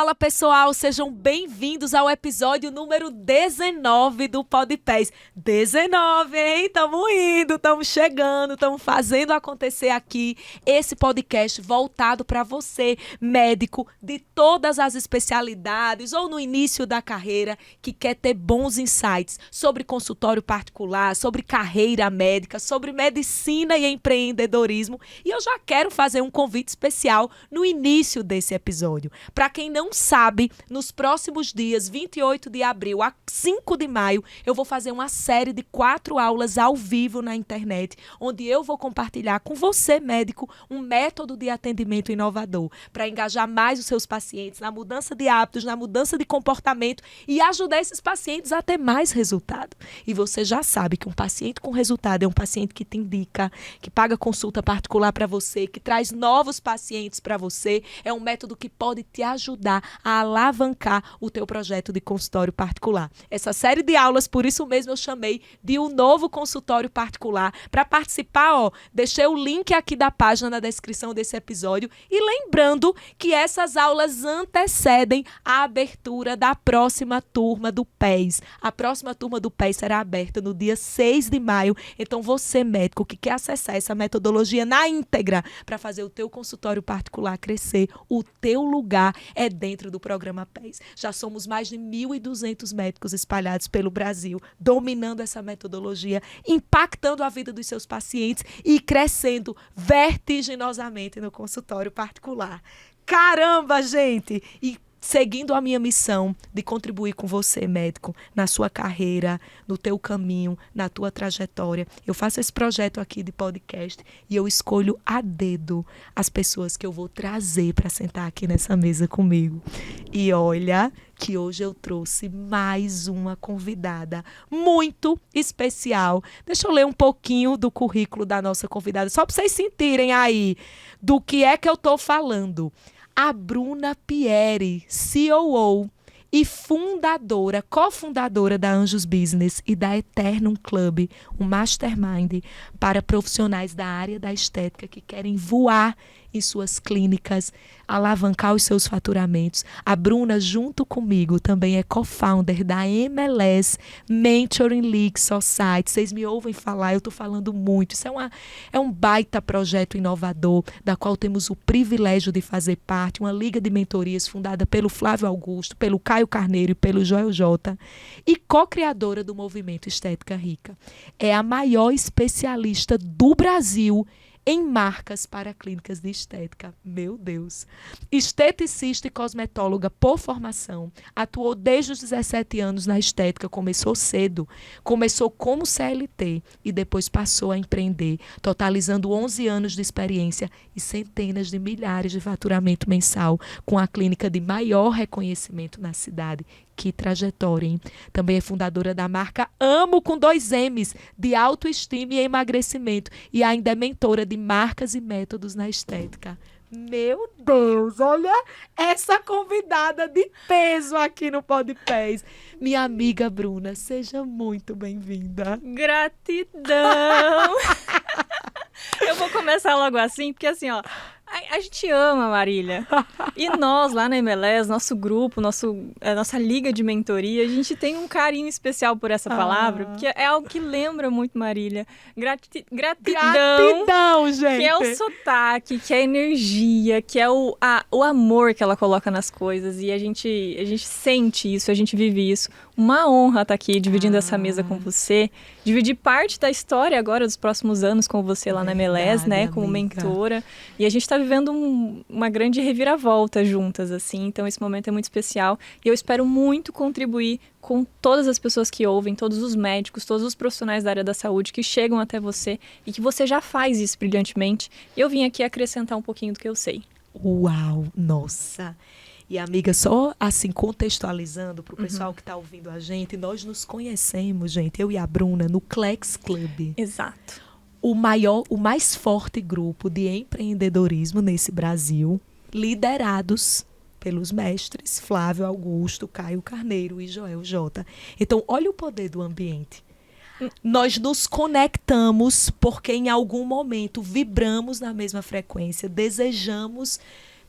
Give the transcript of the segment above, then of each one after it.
Fala pessoal, sejam bem-vindos ao episódio número 19 do Podpés. 19, hein? Tamo indo, tamo chegando, tamo fazendo acontecer aqui esse podcast voltado para você, médico de todas as especialidades ou no início da carreira que quer ter bons insights sobre consultório particular, sobre carreira médica, sobre medicina e empreendedorismo. E eu já quero fazer um convite especial no início desse episódio. Para quem não sabe, nos próximos dias, 28 de abril a 5 de maio, eu vou fazer uma série de 4 aulas ao vivo na internet, onde eu vou compartilhar com você, médico, um método de atendimento inovador para engajar mais os seus pacientes na mudança de hábitos, na mudança de comportamento e ajudar esses pacientes a ter mais resultado. E você já sabe que um paciente com resultado é um paciente que te indica, que paga consulta particular para você, que traz novos pacientes para você. É um método que pode te ajudar a alavancar o teu projeto de consultório particular. Essa série de aulas, por isso mesmo eu chamei de um novo consultório particular. Para participar, deixei o link aqui da página na descrição desse episódio. E lembrando que essas aulas antecedem a abertura da próxima turma do PES. A próxima turma do PES será aberta no dia 6 de maio. Então você, médico, que quer acessar essa metodologia na íntegra para fazer o teu consultório particular crescer, o teu lugar é dentro do programa PES. Já somos mais de 1.200 médicos espalhados pelo Brasil, dominando essa metodologia, impactando a vida dos seus pacientes e crescendo vertiginosamente no consultório particular. Caramba, gente! E seguindo a minha missão de contribuir com você, médico, na sua carreira, no teu caminho, na tua trajetória. Eu faço esse projeto aqui de podcast e eu escolho a dedo as pessoas que eu vou trazer para sentar aqui nessa mesa comigo. E olha que hoje eu trouxe mais uma convidada muito especial. Deixa eu ler um pouquinho do currículo da nossa convidada, só para vocês sentirem aí do que é que eu estou falando. A Bruna Pieri, COO e fundadora, cofundadora da Anjos Business e da Eternum Club, um mastermind para profissionais da área da estética que querem voar em suas clínicas, alavancar os seus faturamentos. A Bruna, junto comigo, também é co-founder da MLS Mentoring League Society. Vocês me ouvem falar, eu estou falando muito. Isso é um baita projeto inovador, da qual temos o privilégio de fazer parte, uma liga de mentorias fundada pelo Flávio Augusto, pelo Caio Carneiro e pelo Joel J. E co-criadora do Movimento Estética Rica. É a maior especialista do Brasil em marcas para clínicas de estética. Meu Deus! Esteticista e cosmetóloga por formação. Atuou desde os 17 anos na estética. Começou cedo. Começou como CLT e depois passou a empreender, totalizando 11 anos de experiência e centenas de milhares de faturamento mensal com a clínica de maior reconhecimento na cidade. Que trajetória, hein? Também é fundadora da marca Amo com 2 M's, de autoestima e emagrecimento. E ainda é mentora de marcas e métodos na estética. Meu Deus, olha essa convidada de peso aqui no Podpés. Minha amiga Bruna, seja muito bem-vinda. Gratidão! Eu vou começar logo assim, porque assim, ó, a gente ama a Marília. E nós, lá na MLS, nosso grupo, nossa liga de mentoria, a gente tem um carinho especial por essa palavra, porque é algo que lembra muito Marília. Gratidão, gente! Que é o sotaque, que é a energia, que é o amor que ela coloca nas coisas. E a gente sente isso, a gente vive isso. Uma honra estar aqui dividindo essa mesa com você, dividir parte da história agora dos próximos anos com você lá na MLS, né, como mentora. E a gente está vivendo uma grande reviravolta juntas, assim. Então esse momento é muito especial e eu espero muito contribuir com todas as pessoas que ouvem, todos os médicos, todos os profissionais da área da saúde que chegam até você e que você já faz isso brilhantemente. Eu vim aqui acrescentar um pouquinho do que eu sei. Uau, nossa! E, amiga, só assim, contextualizando para o pessoal que está ouvindo a gente, nós nos conhecemos, gente, eu e a Bruna, no Clex Club. Exato. O mais forte grupo de empreendedorismo nesse Brasil, liderados pelos mestres Flávio Augusto, Caio Carneiro e Joel J. Então, olha o poder do ambiente. Nós nos conectamos porque em algum momento vibramos na mesma frequência, desejamos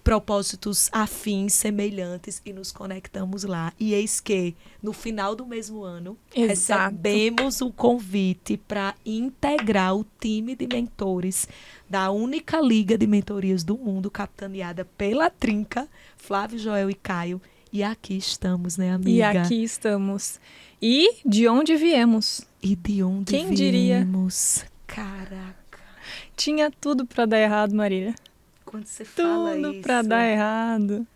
propósitos afins, semelhantes, e nos conectamos lá. E eis que, no final do mesmo ano, Exato. recebemos o convite para integrar o time de mentores da única liga de mentorias do mundo, capitaneada pela Trinca, Flávio, Joel e Caio. E aqui estamos, né, amiga? E aqui estamos. E de onde viemos? E de onde Quem diria? viemos? Caraca. Tinha tudo pra dar errado, Marília. Quando você fala Tudo isso... pra dar errado.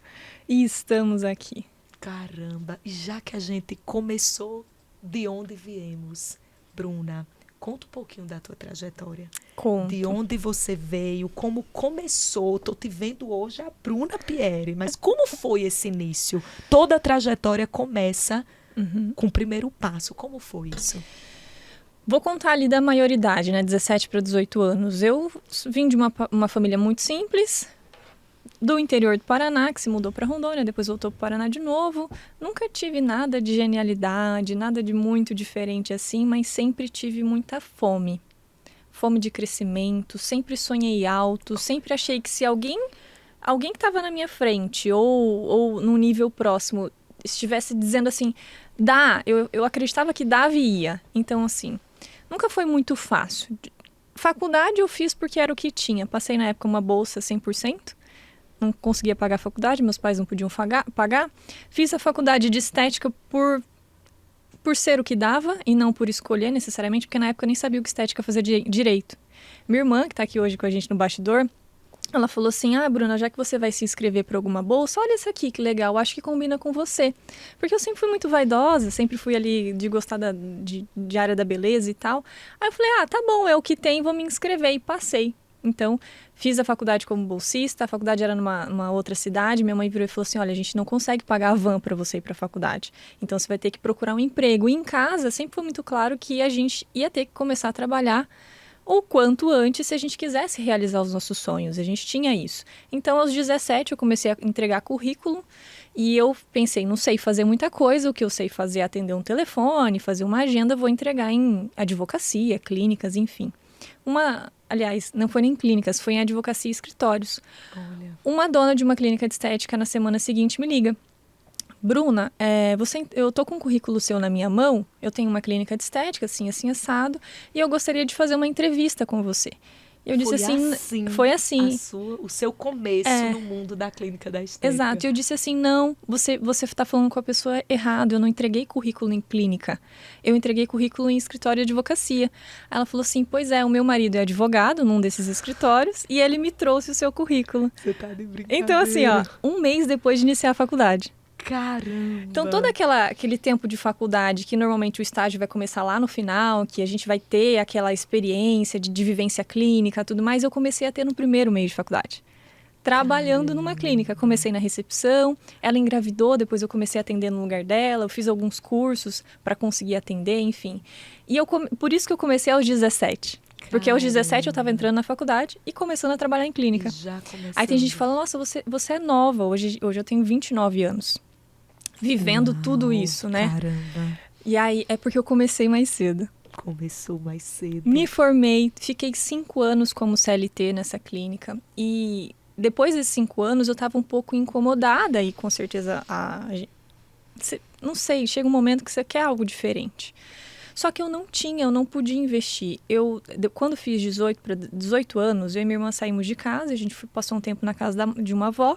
E estamos aqui. Caramba. E já que a gente começou de onde viemos, Bruna, conta um pouquinho da tua trajetória. Conto. De onde você veio, como começou. Tô te vendo hoje a Bruna Pierre, mas como foi esse início? Toda a trajetória começa com o primeiro passo. Como foi isso? Vou contar ali da maioridade, né? 17 para 18 anos. Eu vim de uma família muito simples, do interior do Paraná, que se mudou para Rondônia, depois voltou para o Paraná de novo. Nunca tive nada de genialidade, nada de muito diferente assim, mas sempre tive muita fome. Fome de crescimento, sempre sonhei alto, sempre achei que se alguém que estava na minha frente ou num nível próximo estivesse dizendo assim, dá, eu acreditava que dava e ia. Então, assim, nunca foi muito fácil. Faculdade eu fiz porque era o que tinha. Passei na época uma bolsa 100%. Não conseguia pagar a faculdade, meus pais não podiam pagar. Fiz a faculdade de estética por ser o que dava e não por escolher necessariamente, porque na época eu nem sabia o que estética fazia direito. Minha irmã, que está aqui hoje com a gente no bastidor, ela falou assim, Bruna, já que você vai se inscrever para alguma bolsa, olha essa aqui, que legal, acho que combina com você. Porque eu sempre fui muito vaidosa, sempre fui ali de gostar de área da beleza e tal. Aí eu falei, tá bom, é o que tem, vou me inscrever. E passei. Então, fiz a faculdade como bolsista, a faculdade era numa outra cidade, minha mãe virou e falou assim, olha, a gente não consegue pagar a van para você ir para a faculdade, então você vai ter que procurar um emprego. E em casa sempre foi muito claro que a gente ia ter que começar a trabalhar o quanto antes se a gente quisesse realizar os nossos sonhos, a gente tinha isso. Então, aos 17, eu comecei a entregar currículo e eu pensei, não sei fazer muita coisa, o que eu sei fazer é atender um telefone, fazer uma agenda, vou entregar em advocacia, clínicas, enfim. Aliás, não foi nem clínicas, foi em advocacia e escritórios. Olha. Uma dona de uma clínica de estética na semana seguinte me liga. Bruna, eu tô com um currículo seu na minha mão, eu tenho uma clínica de estética, assim, assim, assado, e eu gostaria de fazer uma entrevista com você. E eu disse foi assim. O seu começo no mundo da clínica da estética. Exato, e eu disse assim, não, você está falando com a pessoa errada, eu não entreguei currículo em clínica, eu entreguei currículo em escritório de advocacia. Ela falou assim, pois é, o meu marido é advogado num desses escritórios e ele me trouxe o seu currículo. Você tá de brincadeira. Então assim, um mês depois de iniciar a faculdade. Caramba! Então, todo aquele tempo de faculdade, que normalmente o estágio vai começar lá no final, que a gente vai ter aquela experiência de vivência clínica e tudo mais, eu comecei a ter no primeiro mês de faculdade. Trabalhando numa clínica. Comecei na recepção, ela engravidou, depois eu comecei a atender no lugar dela, eu fiz alguns cursos para conseguir atender, enfim. E por isso que eu comecei aos 17. Porque aos 17 eu estava entrando na faculdade e começando a trabalhar em clínica. Aí tem gente que fala, nossa, você é nova, hoje eu tenho 29 anos. Vivendo tudo isso, né? Caramba. E aí, é porque eu comecei mais cedo. Começou mais cedo. Me formei, fiquei 5 anos como CLT nessa clínica. E depois desses 5 anos, eu estava um pouco incomodada e com certeza, não sei, chega um momento que você quer algo diferente. Só que eu não podia investir. Quando fiz 18 anos, eu e minha irmã saímos de casa, a gente passou um tempo na casa de uma avó.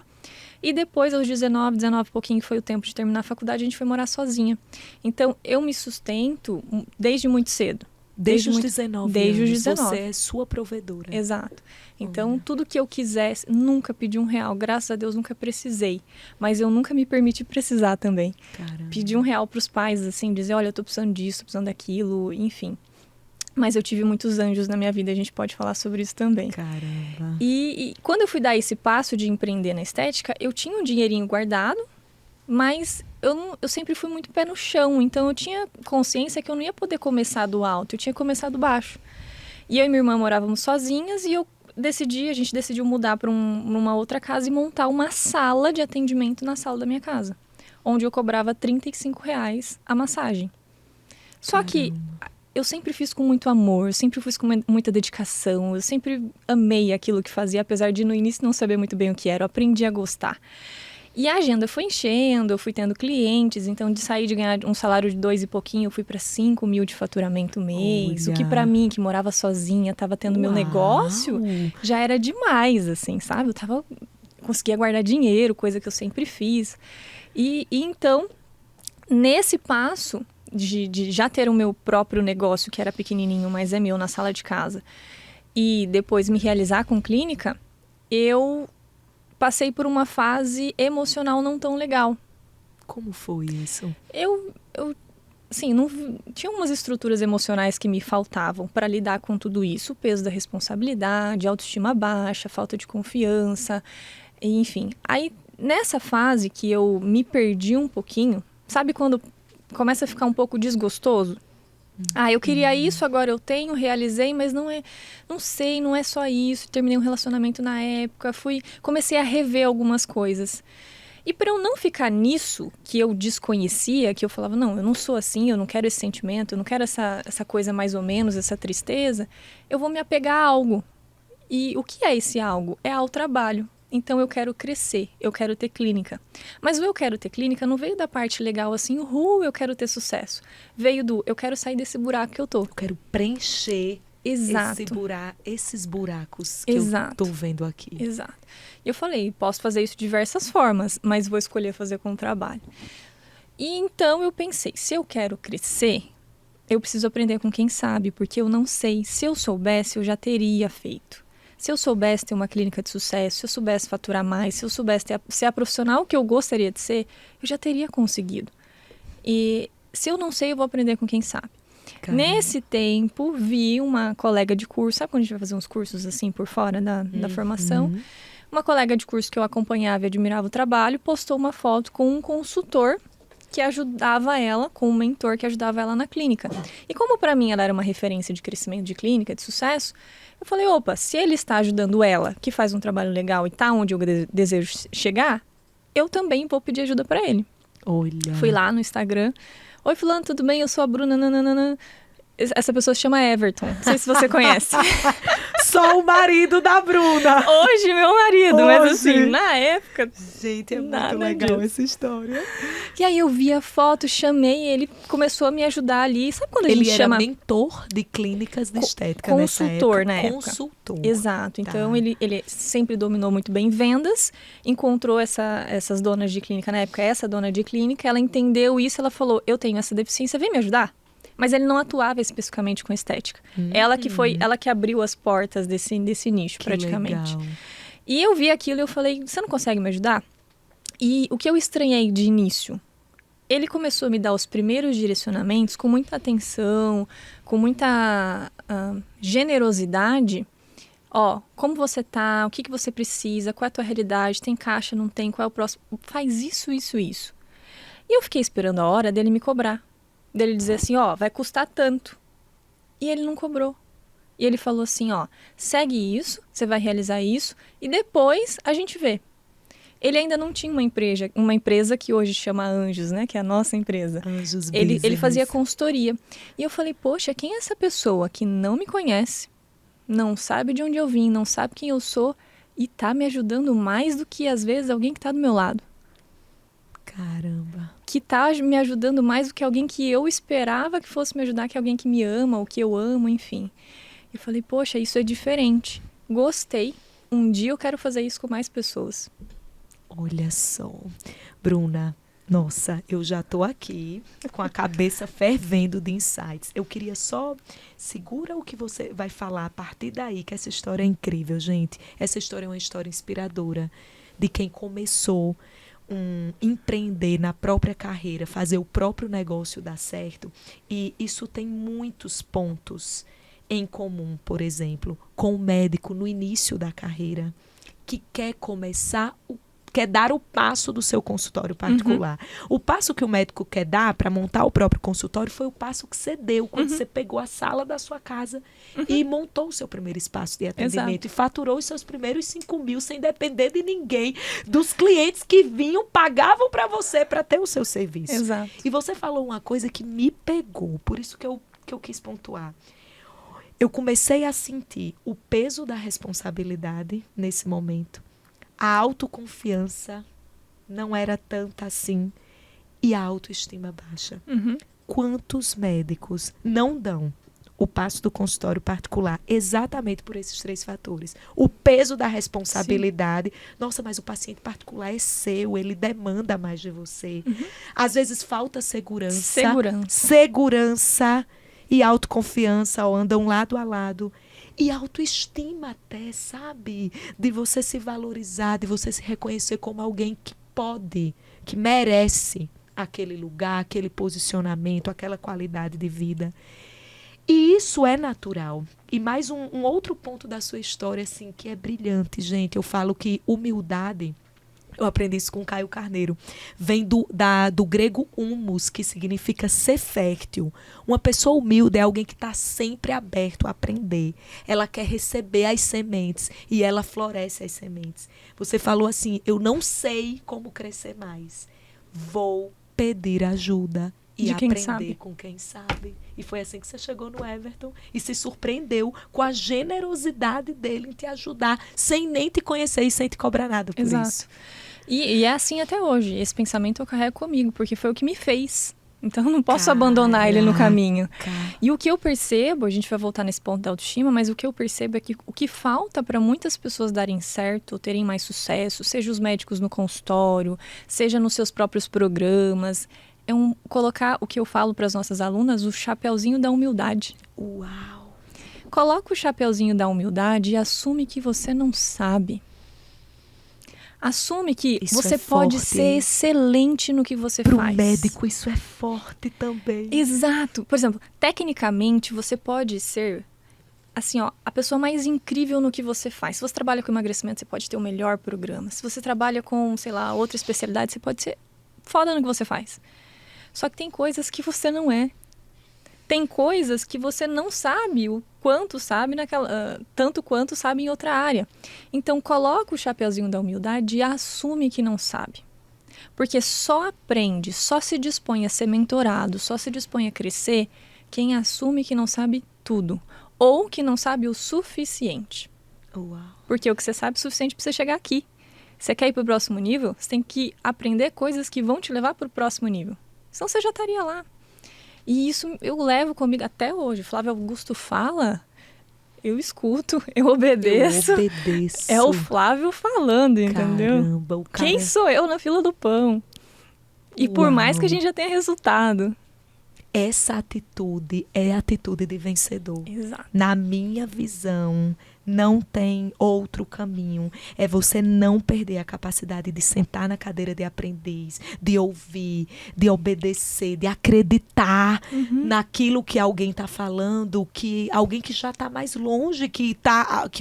E depois, aos 19 e pouquinho, foi o tempo de terminar a faculdade, a gente foi morar sozinha. Então, eu me sustento desde muito cedo. Desde os 19 desde anos, os 19. Você é sua provedora. Exato. Então, tudo que eu quisesse, nunca pedi R$1. Graças a Deus, nunca precisei. Mas eu nunca me permiti precisar também. Caramba. Pedir R$1 pros pais, assim, dizer, olha, eu tô precisando disso, tô precisando daquilo, enfim. Mas eu tive muitos anjos na minha vida, a gente pode falar sobre isso também. Caramba. E quando eu fui dar esse passo de empreender na estética, eu tinha um dinheirinho guardado, mas eu sempre fui muito pé no chão. Então eu tinha consciência que eu não ia poder começar do alto, eu tinha que começar do baixo. E eu e minha irmã morávamos sozinhas e a gente decidiu mudar para uma outra casa e montar uma sala de atendimento na sala da minha casa, onde eu cobrava R$35 a massagem. Só que eu sempre fiz com muito amor, eu sempre fiz com muita dedicação, eu sempre amei aquilo que fazia, apesar de no início não saber muito bem o que era, eu aprendi a gostar. E a agenda foi enchendo, eu fui tendo clientes, então de sair de ganhar um salário de 2 e pouquinho, eu fui para 5 mil de faturamento mês. Olha. O que para mim, que morava sozinha, tava tendo meu negócio, já era demais, assim, sabe? Conseguia guardar dinheiro, coisa que eu sempre fiz. E então, nesse passo de já ter o meu próprio negócio, que era pequenininho, mas é meu, na sala de casa, e depois me realizar com clínica, eu passei por uma fase emocional não tão legal. Como foi isso? Eu assim, não tinha umas estruturas emocionais que me faltavam para lidar com tudo isso, o peso da responsabilidade, autoestima baixa, falta de confiança, enfim. Aí, nessa fase que eu me perdi um pouquinho, sabe quando começa a ficar um pouco desgostoso? Eu queria isso, agora eu tenho, realizei, mas não sei, não é só isso. Terminei um relacionamento na época, comecei a rever algumas coisas. E para eu não ficar nisso que eu desconhecia, que eu falava, não, eu não sou assim, eu não quero esse sentimento, eu não quero essa coisa mais ou menos, essa tristeza, eu vou me apegar a algo. E o que é esse algo? É ao trabalho. Então eu quero crescer, eu quero ter clínica. Mas o eu quero ter clínica não veio da parte legal assim, eu quero ter sucesso. Veio eu quero sair desse buraco que eu tô. Eu quero preencher esses buracos que eu tô vendo aqui. Exato. E eu falei, posso fazer isso de diversas formas, mas vou escolher fazer com o trabalho. E então eu pensei, se eu quero crescer, eu preciso aprender com quem sabe, porque eu não sei. Se eu soubesse, eu já teria feito. Se eu soubesse ter uma clínica de sucesso, se eu soubesse faturar mais, se eu soubesse ser a profissional que eu gostaria de ser, eu já teria conseguido. E se eu não sei, eu vou aprender com quem sabe. Caramba. Nesse tempo, vi uma colega de curso, sabe quando a gente vai fazer uns cursos assim por fora da formação? Uma colega de curso que eu acompanhava e admirava o trabalho, postou uma foto com um consultor que ajudava ela, com um mentor que ajudava ela na clínica. E como para mim ela era uma referência de crescimento de clínica, de sucesso, eu falei, opa, se ele está ajudando ela, que faz um trabalho legal e está onde eu desejo chegar, eu também vou pedir ajuda para ele. Olha. Fui lá no Instagram. Oi, fulano, tudo bem? Eu sou a Bruna. Nananana. Essa pessoa se chama Everton. Não sei se você conhece. Só o marido da Bruna. Hoje, meu marido. Hoje. Mas assim, na época... Gente, é muito legal essa história. E aí eu vi a foto, chamei, ele começou a me ajudar ali. Sabe quando a gente chama... Ele era mentor de clínicas de estética consultor na época. Consultor. Exato. Então, ele sempre dominou muito bem vendas, encontrou essas donas de clínica na época, essa dona de clínica, ela entendeu isso, ela falou, eu tenho essa deficiência, vem me ajudar? Mas ele não atuava especificamente com estética. Ela que abriu as portas desse nicho, que praticamente. Legal. E eu vi aquilo e eu falei, você não consegue me ajudar? E o que eu estranhei de início? Ele começou a me dar os primeiros direcionamentos com muita atenção, com muita generosidade. Como você tá? O que você precisa? Qual é a tua realidade? Tem caixa? Não tem? Qual é o próximo? Faz isso, isso, isso. E eu fiquei esperando a hora dele me cobrar. Dele dizer assim, vai custar tanto. E ele não cobrou. E ele falou assim, segue isso, você vai realizar isso, e depois a gente vê. Ele ainda não tinha uma empresa que hoje chama Anjos, né? Que é a nossa empresa. Anjos ele fazia consultoria. E eu falei, poxa, quem é essa pessoa que não me conhece, não sabe de onde eu vim, não sabe quem eu sou, e tá me ajudando mais do que, às vezes, alguém que tá do meu lado. Caramba. Que tá me ajudando mais do que alguém que eu esperava que fosse me ajudar, que alguém que me ama, ou que eu amo, enfim. Eu falei, poxa, isso é diferente. Gostei. Um dia eu quero fazer isso com mais pessoas. Olha só. Bruna, nossa, eu já tô aqui com a cabeça fervendo de insights. Eu queria só... Segura o que você vai falar a partir daí, que essa história é incrível, gente. Essa história é uma história inspiradora de quem começou empreender na própria carreira, fazer o próprio negócio dar certo. E isso tem muitos pontos em comum, por exemplo, com o médico no início da carreira, que quer dar o passo do seu consultório particular. O passo que o médico quer dar para montar o próprio consultório foi o passo que você deu quando você pegou a sala da sua casa e montou o seu primeiro espaço de atendimento. Exato. E faturou os seus primeiros 5 mil sem depender de ninguém, dos clientes que vinham, pagavam para você para ter o seu serviço. Exato. E você falou uma coisa que me pegou, por isso que eu que eu quis pontuar. Eu comecei a sentir o peso da responsabilidade nesse momento. A autoconfiança não era tanta assim. E a autoestima baixa. Quantos médicos não dão o passo do consultório particular exatamente por esses 3 fatores? O peso da responsabilidade. Sim. Nossa, mas o paciente particular é seu, ele demanda mais de você. Às vezes falta segurança. Segurança e autoconfiança andam lado a lado. E autoestima até, sabe? De você se valorizar, de você se reconhecer como alguém que pode, que merece aquele lugar, aquele posicionamento, aquela qualidade de vida. E isso é natural. E mais um outro ponto da sua história, assim, que é brilhante, gente. Eu falo que humildade, eu aprendi isso com Caio Carneiro, vem do grego humus, que significa ser fértil. Uma pessoa humilde é alguém que está sempre aberto a aprender. Ela quer receber as sementes e ela floresce as sementes. Você falou assim, eu não sei como crescer mais. Vou pedir ajuda e aprender com quem sabe. E foi assim que você chegou no Everton e se surpreendeu com a generosidade dele em te ajudar, sem nem te conhecer e sem te cobrar nada por isso. E é assim até hoje. Esse pensamento eu carrego comigo, porque foi o que me fez. Então eu não posso abandonar ele no caminho. E o que eu percebo, a gente vai voltar nesse ponto da autoestima, mas o que eu percebo é que o que falta para muitas pessoas darem certo, terem mais sucesso, seja os médicos no consultório, seja nos seus próprios programas, é colocar o que eu falo para as nossas alunas, o chapeuzinho da humildade. Uau! Coloca o chapeuzinho da humildade e assume que você não sabe. Assume que você pode ser excelente no que você faz. Para o médico, isso é forte também. Exato. Por exemplo, tecnicamente, você pode ser, assim, ó, a pessoa mais incrível no que você faz. Se você trabalha com emagrecimento, você pode ter o melhor programa. Se você trabalha com, sei lá, outra especialidade, você pode ser foda no que você faz. Só que tem coisas que você não é. Tem coisas que você não sabe o quanto sabe tanto quanto sabe em outra área. Então, coloca o chapeuzinho da humildade e assume que não sabe. Porque só aprende, só se dispõe a ser mentorado, só se dispõe a crescer quem assume que não sabe tudo. Ou que não sabe o suficiente. Uau. Porque o que você sabe é o suficiente para você chegar aqui. Você quer ir para o próximo nível? Você tem que aprender coisas que vão te levar para o próximo nível. Senão você já estaria lá. E isso eu levo comigo até hoje. Flávio Augusto fala, eu escuto, eu obedeço. É o Flávio falando, entendeu? Caramba, o cara... Quem sou eu na fila do pão? E por mais que a gente já tenha resultado. Essa atitude é a atitude de vencedor. Exato. Na minha visão, não tem outro caminho. É você não perder a capacidade de sentar na cadeira de aprendiz, de ouvir, de obedecer, de acreditar naquilo que alguém está falando, que alguém que já está mais longe, que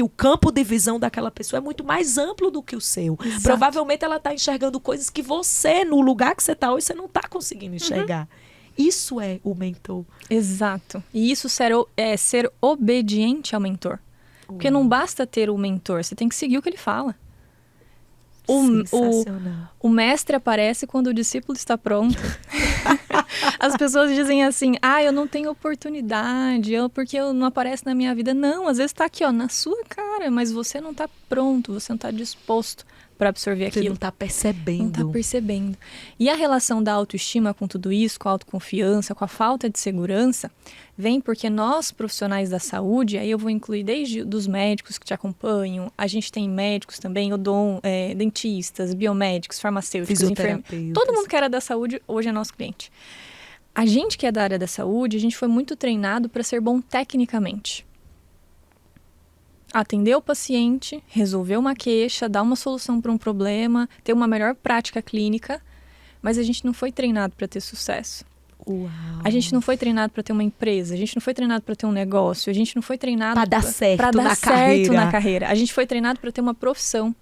o campo de visão daquela pessoa é muito mais amplo do que o seu. Exato. Provavelmente ela está enxergando coisas que você, no lugar que você está hoje, você não está conseguindo enxergar. Isso é o mentor. Exato. E isso é ser obediente ao mentor. Porque não basta ter o mentor, você tem que seguir o que ele fala. Sensacional. O mestre aparece quando o discípulo está pronto. As pessoas dizem assim, eu não tenho oportunidade, porque não aparece na minha vida. Não, às vezes está aqui, ó, na sua cara, mas você não está pronto, você não está disposto para absorver aquilo. Você não está percebendo. Não está percebendo. E a relação da autoestima com tudo isso, com a autoconfiança, com a falta de segurança, vem porque nós, profissionais da saúde, aí eu vou incluir desde dos médicos que te acompanham, a gente tem médicos também, dentistas, biomédicos, farmacêuticos, enfermeiros. Todo mundo que era da saúde hoje é nosso cliente. A gente que é da área da saúde, a gente foi muito treinado para ser bom tecnicamente. Atender o paciente, resolver uma queixa, dar uma solução para um problema, ter uma melhor prática clínica, mas a gente não foi treinado para ter sucesso. Uau. A gente não foi treinado para ter uma empresa, a gente não foi treinado para ter um negócio, a gente não foi treinado para dar certo na carreira. A gente foi treinado para ter uma profissão.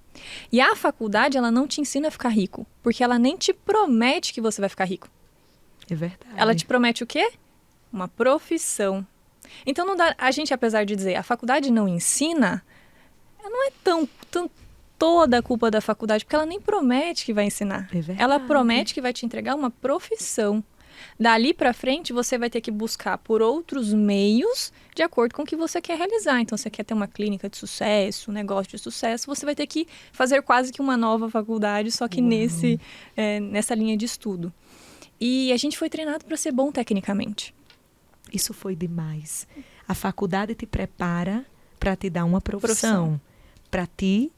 E a faculdade, ela não te ensina a ficar rico, porque ela nem te promete que você vai ficar rico. É verdade. Ela te promete o quê? Uma profissão. Então, não dá, a gente, apesar de dizer a faculdade não ensina, não é tão toda a culpa da faculdade, porque ela nem promete que vai ensinar. É verdade. Ela promete que vai te entregar uma profissão. Dali para frente, você vai ter que buscar por outros meios de acordo com o que você quer realizar. Então, você quer ter uma clínica de sucesso, um negócio de sucesso, você vai ter que fazer quase que uma nova faculdade, só que nessa linha de estudo. E a gente foi treinado para ser bom tecnicamente. Isso foi demais. A faculdade te prepara para te dar uma profissão. Para te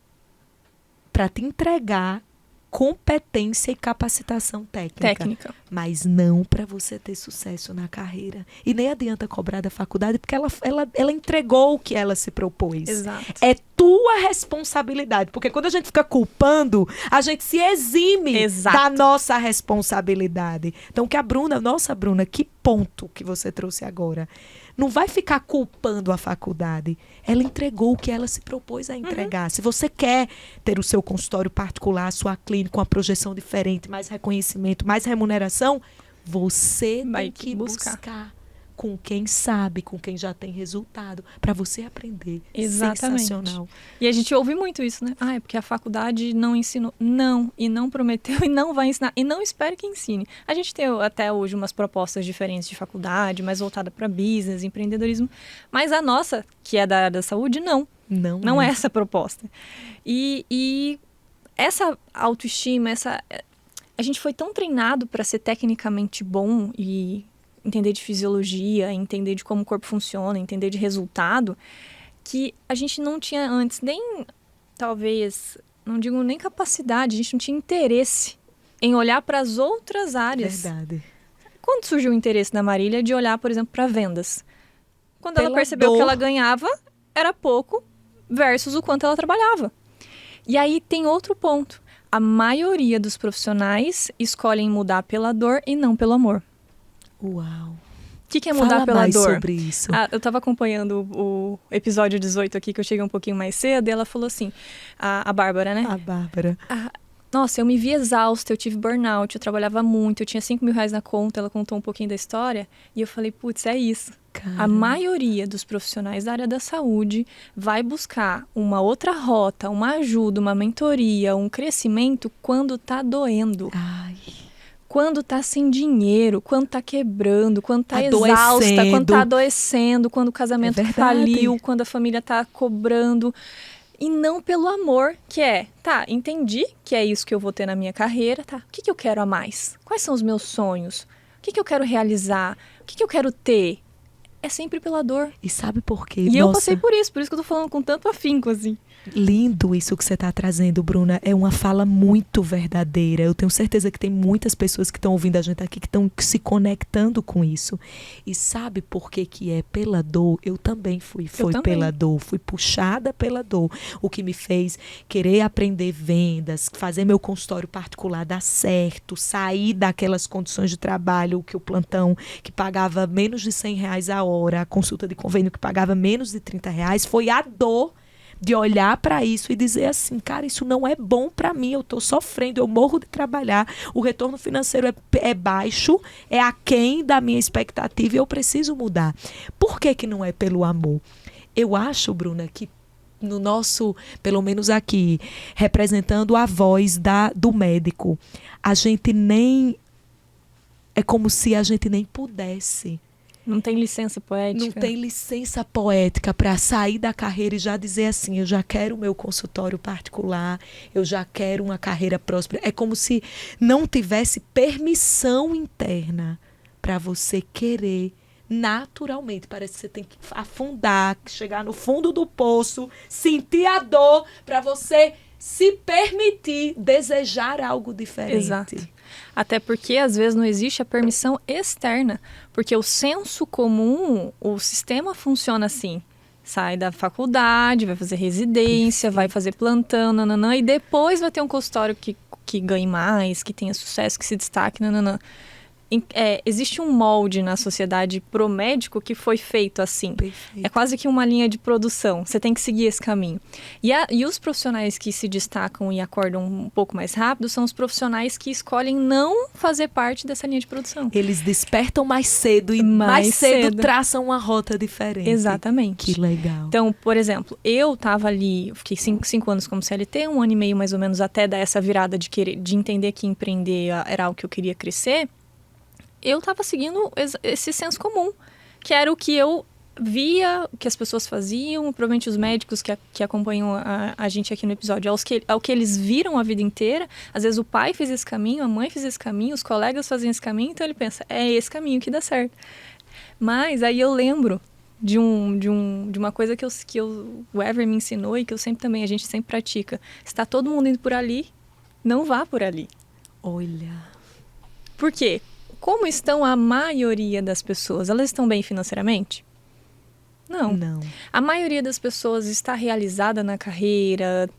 entregar competência e capacitação técnica. Mas não para você ter sucesso na carreira. E nem adianta cobrar da faculdade, porque ela entregou o que ela se propôs. Exato. É tua responsabilidade. Porque quando a gente fica culpando, a gente se exime da nossa responsabilidade. Então, Bruna, que ponto que você trouxe agora. Não vai ficar culpando a faculdade. Ela entregou o que ela se propôs a entregar. Se você quer ter o seu consultório particular, a sua clínica, com uma projeção diferente, mais reconhecimento, mais remuneração, você tem que buscar com quem sabe, com quem já tem resultado, para você aprender. Exatamente. Sensacional. E a gente ouve muito isso, né? É porque a faculdade não ensinou. Não, e não prometeu, e não vai ensinar. E não espere que ensine. A gente tem até hoje umas propostas diferentes de faculdade, mais voltada para business, empreendedorismo. Mas a nossa, que é da área da saúde, não é essa a proposta. E essa autoestima, a gente foi tão treinado para ser tecnicamente bom e entender de fisiologia, entender de como o corpo funciona, entender de resultado, que a gente não tinha antes nem, talvez, não digo nem capacidade, a gente não tinha interesse em olhar para as outras áreas. Verdade. Quando surgiu o interesse da Marília de olhar, por exemplo, para vendas? Quando ela percebeu que ela ganhava, era pouco versus o quanto ela trabalhava. E aí tem outro ponto. A maioria dos profissionais escolhem mudar pela dor e não pelo amor. Uau! O que é mudar pela mais dor? Sobre isso. Eu estava acompanhando o episódio 18 aqui, que eu cheguei um pouquinho mais cedo, e ela falou assim, a Bárbara, né? A Bárbara. Nossa, eu me vi exausta, eu tive burnout, eu trabalhava muito, eu tinha R$5.000 na conta, ela contou um pouquinho da história, e eu falei, putz, é isso. Cara. A maioria dos profissionais da área da saúde vai buscar uma outra rota, uma ajuda, uma mentoria, um crescimento quando tá doendo. Ai. Quando tá sem dinheiro, quando tá quebrando, quando tá exausta, quando tá adoecendo, quando o casamento faliu, quando a família tá cobrando. E não pelo amor, que entendi que é isso que eu vou ter na minha carreira, o que eu quero a mais? Quais são os meus sonhos? O que eu quero realizar? O que eu quero ter? É sempre pela dor. E sabe por quê? E eu passei por isso que eu tô falando com tanto afinco, assim. Lindo isso que você está trazendo, Bruna. É uma fala muito verdadeira. Eu tenho certeza que tem muitas pessoas que estão ouvindo a gente aqui que estão se conectando com isso. E sabe por que é pela dor? Eu também fui pela dor. Fui puxada pela dor. O que me fez querer aprender vendas, fazer meu consultório particular dar certo, sair daquelas condições de trabalho, que o plantão que pagava menos de R$100 a hora, a consulta de convênio que pagava menos de R$30, foi a dor de olhar para isso e dizer assim, cara, isso não é bom para mim, eu estou sofrendo, eu morro de trabalhar, o retorno financeiro é baixo, é aquém da minha expectativa e eu preciso mudar. Por que não é pelo amor? Eu acho, Bruna, que no nosso, pelo menos aqui, representando a voz do médico, a gente nem, é como se a gente nem pudesse. Não tem licença poética. Não tem licença poética para sair da carreira e já dizer assim, eu já quero o meu consultório particular, eu já quero uma carreira próspera. É como se não tivesse permissão interna para você querer naturalmente. Parece que você tem que afundar, chegar no fundo do poço, sentir a dor para você se permitir desejar algo diferente. Exato. Até porque, às vezes, não existe a permissão externa. Porque o senso comum, o sistema funciona assim. Sai da faculdade, vai fazer residência, vai fazer plantão, nananã, e depois vai ter um consultório que ganhe mais, que tenha sucesso, que se destaque, nananã. Existe um molde na sociedade pro médico que foi feito assim. Perfeito. É quase que uma linha de produção. Você tem que seguir esse caminho. E os profissionais que se destacam e acordam um pouco mais rápido são os profissionais que escolhem não fazer parte dessa linha de produção. Eles despertam mais cedo e mais cedo traçam uma rota diferente. Exatamente. Que legal. Então, por exemplo, eu tava ali, eu fiquei 5 anos como CLT, 1 ano e meio mais ou menos até dar essa virada de entender que empreender era algo que eu queria crescer. eu tava seguindo esse senso comum, que era o que eu via, o que as pessoas faziam, provavelmente os médicos que acompanham a gente aqui no episódio, ao que eles viram a vida inteira. Às vezes o pai fez esse caminho, a mãe fez esse caminho, os colegas faziam esse caminho, então ele pensa, é esse caminho que dá certo. Mas aí eu lembro de uma coisa que o Ever me ensinou e que a gente sempre pratica. Se tá todo mundo indo por ali, não vá por ali. Olha. Por quê? Como estão a maioria das pessoas? Elas estão bem financeiramente? Não. A maioria das pessoas está realizada na carreira,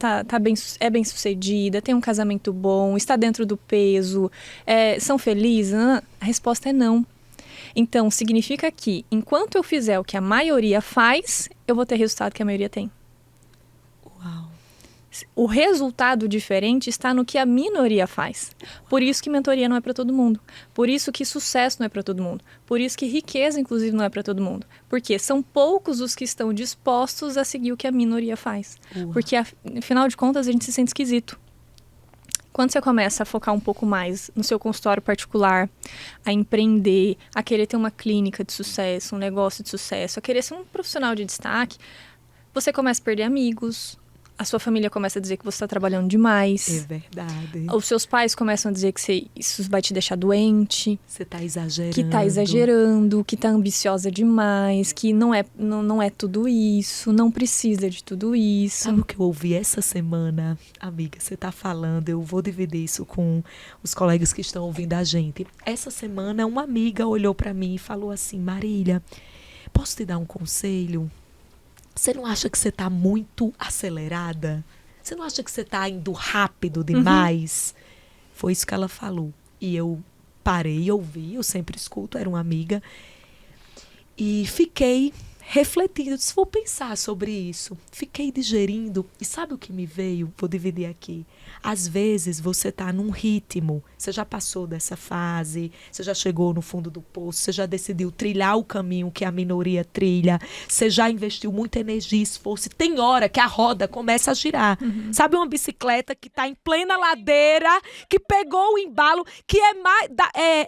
é bem sucedida, tem um casamento bom, está dentro do peso, são felizes? A resposta é não. Então, significa que, enquanto eu fizer o que a maioria faz, eu vou ter resultado que a maioria tem. Uau. O resultado diferente está no que a minoria faz. Por isso que mentoria não é para todo mundo. Por isso que sucesso não é para todo mundo. Por isso que riqueza, inclusive, não é para todo mundo. Porque são poucos os que estão dispostos a seguir o que a minoria faz. Porque, afinal de contas, a gente se sente esquisito. Quando você começa a focar um pouco mais no seu consultório particular, a empreender, a querer ter uma clínica de sucesso, um negócio de sucesso, a querer ser um profissional de destaque, você começa a perder amigos, a sua família começa a dizer que você está trabalhando demais. É verdade. Os seus pais começam a dizer que isso vai te deixar doente. Você está exagerando. Que está exagerando, que está ambiciosa demais, que não é tudo isso, não precisa de tudo isso. Sabe o que eu ouvi essa semana? Amiga, você está falando, eu vou dividir isso com os colegas que estão ouvindo a gente. Essa semana, uma amiga olhou para mim e falou assim, Marília, posso te dar um conselho? Você não acha que você está muito acelerada? Você não acha que você está indo rápido demais? Foi isso que ela falou. E eu parei e ouvi, eu sempre escuto, era uma amiga. E fiquei refletindo, disse, vou pensar sobre isso. Fiquei digerindo. E sabe o que me veio? Vou dividir aqui. Às vezes você está num ritmo, você já passou dessa fase, você já chegou no fundo do poço, você já decidiu trilhar o caminho que a minoria trilha, você já investiu muita energia e esforço. E tem hora que a roda começa a girar. Sabe uma bicicleta que está em plena ladeira, que pegou o embalo, que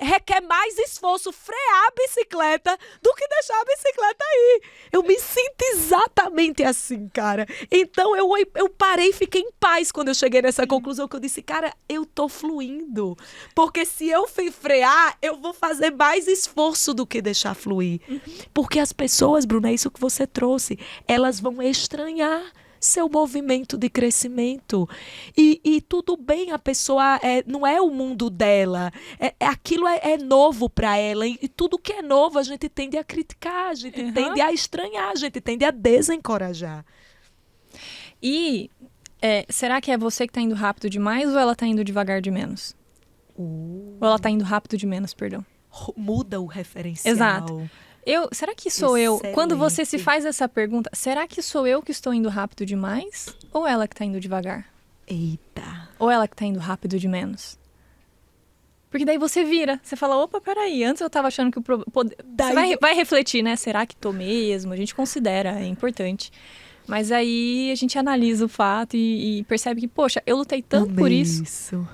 requer mais esforço frear a bicicleta do que deixar a bicicleta ir. Eu me sinto exatamente assim, cara. Então eu parei e fiquei em paz quando eu cheguei nessa conclusão que eu disse, cara, eu tô fluindo. Porque se eu frear, eu vou fazer mais esforço do que deixar fluir. Porque as pessoas, Bruna, é isso que você trouxe, elas vão estranhar seu movimento de crescimento. E tudo bem, a pessoa não é o mundo dela. Aquilo é novo para ela. E tudo que é novo a gente tende a criticar, a gente tende a estranhar, a gente tende a desencorajar. E será que é você que está indo rápido demais ou ela está indo devagar de menos? Ou ela está indo rápido de menos, perdão. Muda o referencial. Exato. Será que sou Excelente. eu? Quando você se faz essa pergunta, será que sou eu que estou indo rápido demais? Ou ela que está indo devagar? Eita. Ou ela que está indo rápido de menos? Porque daí você vira, você fala, opa, peraí, antes eu estava achando que o problema... Você vai refletir, né? Será que tô mesmo? A gente considera, é importante. Mas aí a gente analisa o fato e percebe que, poxa, eu lutei tanto por isso.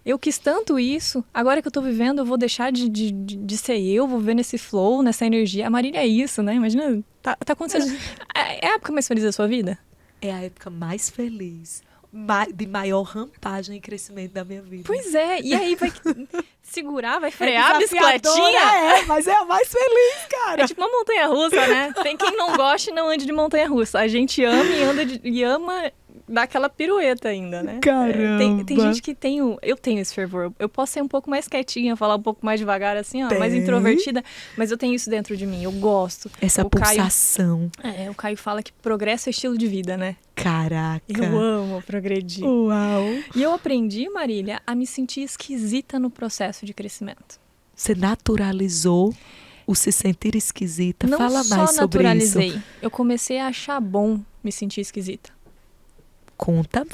Eu quis tanto isso, agora que eu tô vivendo, eu vou deixar de ser eu, vou viver nesse flow, nessa energia. A Marília é isso, né? Imagina, tá acontecendo. É a época mais feliz da sua vida? É a época mais feliz, de maior rampagem e crescimento da minha vida. Pois é, e aí vai segurar, vai frear a bicicletinha? Mas é a mais feliz, cara. É tipo uma montanha-russa, né? Tem quem não goste e não ande de montanha-russa. A gente ama e ama dar aquela pirueta ainda, né? Caramba. Tem gente que tem eu tenho esse fervor. Eu posso ser um pouco mais quietinha, falar um pouco mais devagar, assim, ó, mais introvertida, mas eu tenho isso dentro de mim, eu gosto. Essa pulsação. O Caio fala que progresso é estilo de vida, né? Caraca. Eu amo progredir. Uau. E eu aprendi, Marília, a me sentir esquisita no processo de crescimento. Você naturalizou o se sentir esquisita. Não Fala mais sobre naturalizei, isso. Eu comecei a achar bom me sentir esquisita. Conta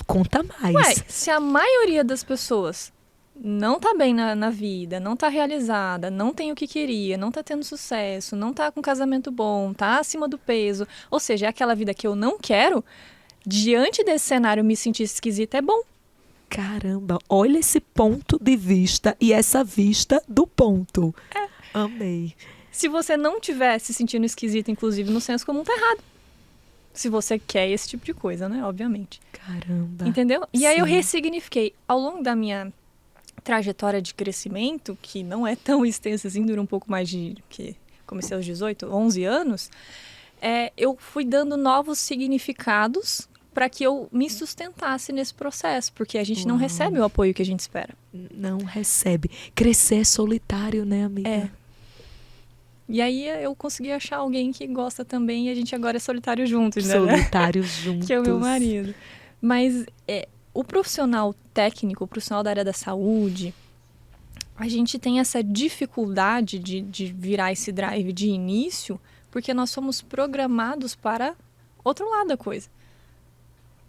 mais. Ué, se a maioria das pessoas não tá bem na vida, não tá realizada, não tem o que queria, não tá tendo sucesso, não tá com casamento bom, tá acima do peso, ou seja, é aquela vida que eu não quero, diante desse cenário me sentir esquisita é bom. Caramba, olha esse ponto de vista e essa vista do ponto. Amei. Se você não estiver se sentindo esquisito, inclusive no senso comum, tá errado. Se você quer esse tipo de coisa, né? Obviamente. Caramba. Entendeu? E aí eu Sim. ressignifiquei. Ao longo da minha trajetória de crescimento, que não é tão extensa assim, dura um pouco mais de... que comecei aos 18, 11 anos, eu fui dando novos significados para que eu me sustentasse nesse processo, porque a gente não recebe o apoio que a gente espera. Não recebe. Crescer é solitário, né, amiga? É. E aí eu consegui achar alguém que gosta também e a gente agora é solitário juntos, né? Solitários juntos. Que é o meu marido. Mas o profissional técnico, o profissional da área da saúde, a gente tem essa dificuldade de virar esse drive de início, porque nós somos programados para outro lado da coisa.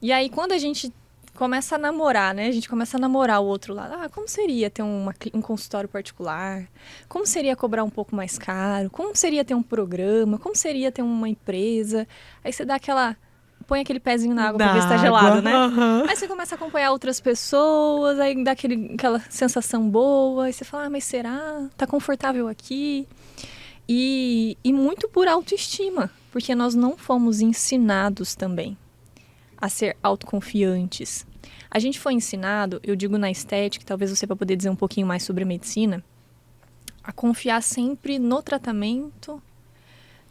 E aí, quando a gente começa a namorar, né? A gente começa a namorar o outro lado. Ah, como seria ter um consultório particular? Como seria cobrar um pouco mais caro? Como seria ter um programa? Como seria ter uma empresa? Aí você dá põe aquele pezinho na água pra ver se tá gelado, né? Uhum. Aí você começa a acompanhar outras pessoas, aí dá aquela sensação boa, aí você fala, mas será? Tá confortável aqui? E muito por autoestima, porque nós não fomos ensinados também a ser autoconfiantes. A gente foi ensinado, eu digo na estética, talvez você vai poder dizer um pouquinho mais sobre a medicina, a confiar sempre no tratamento,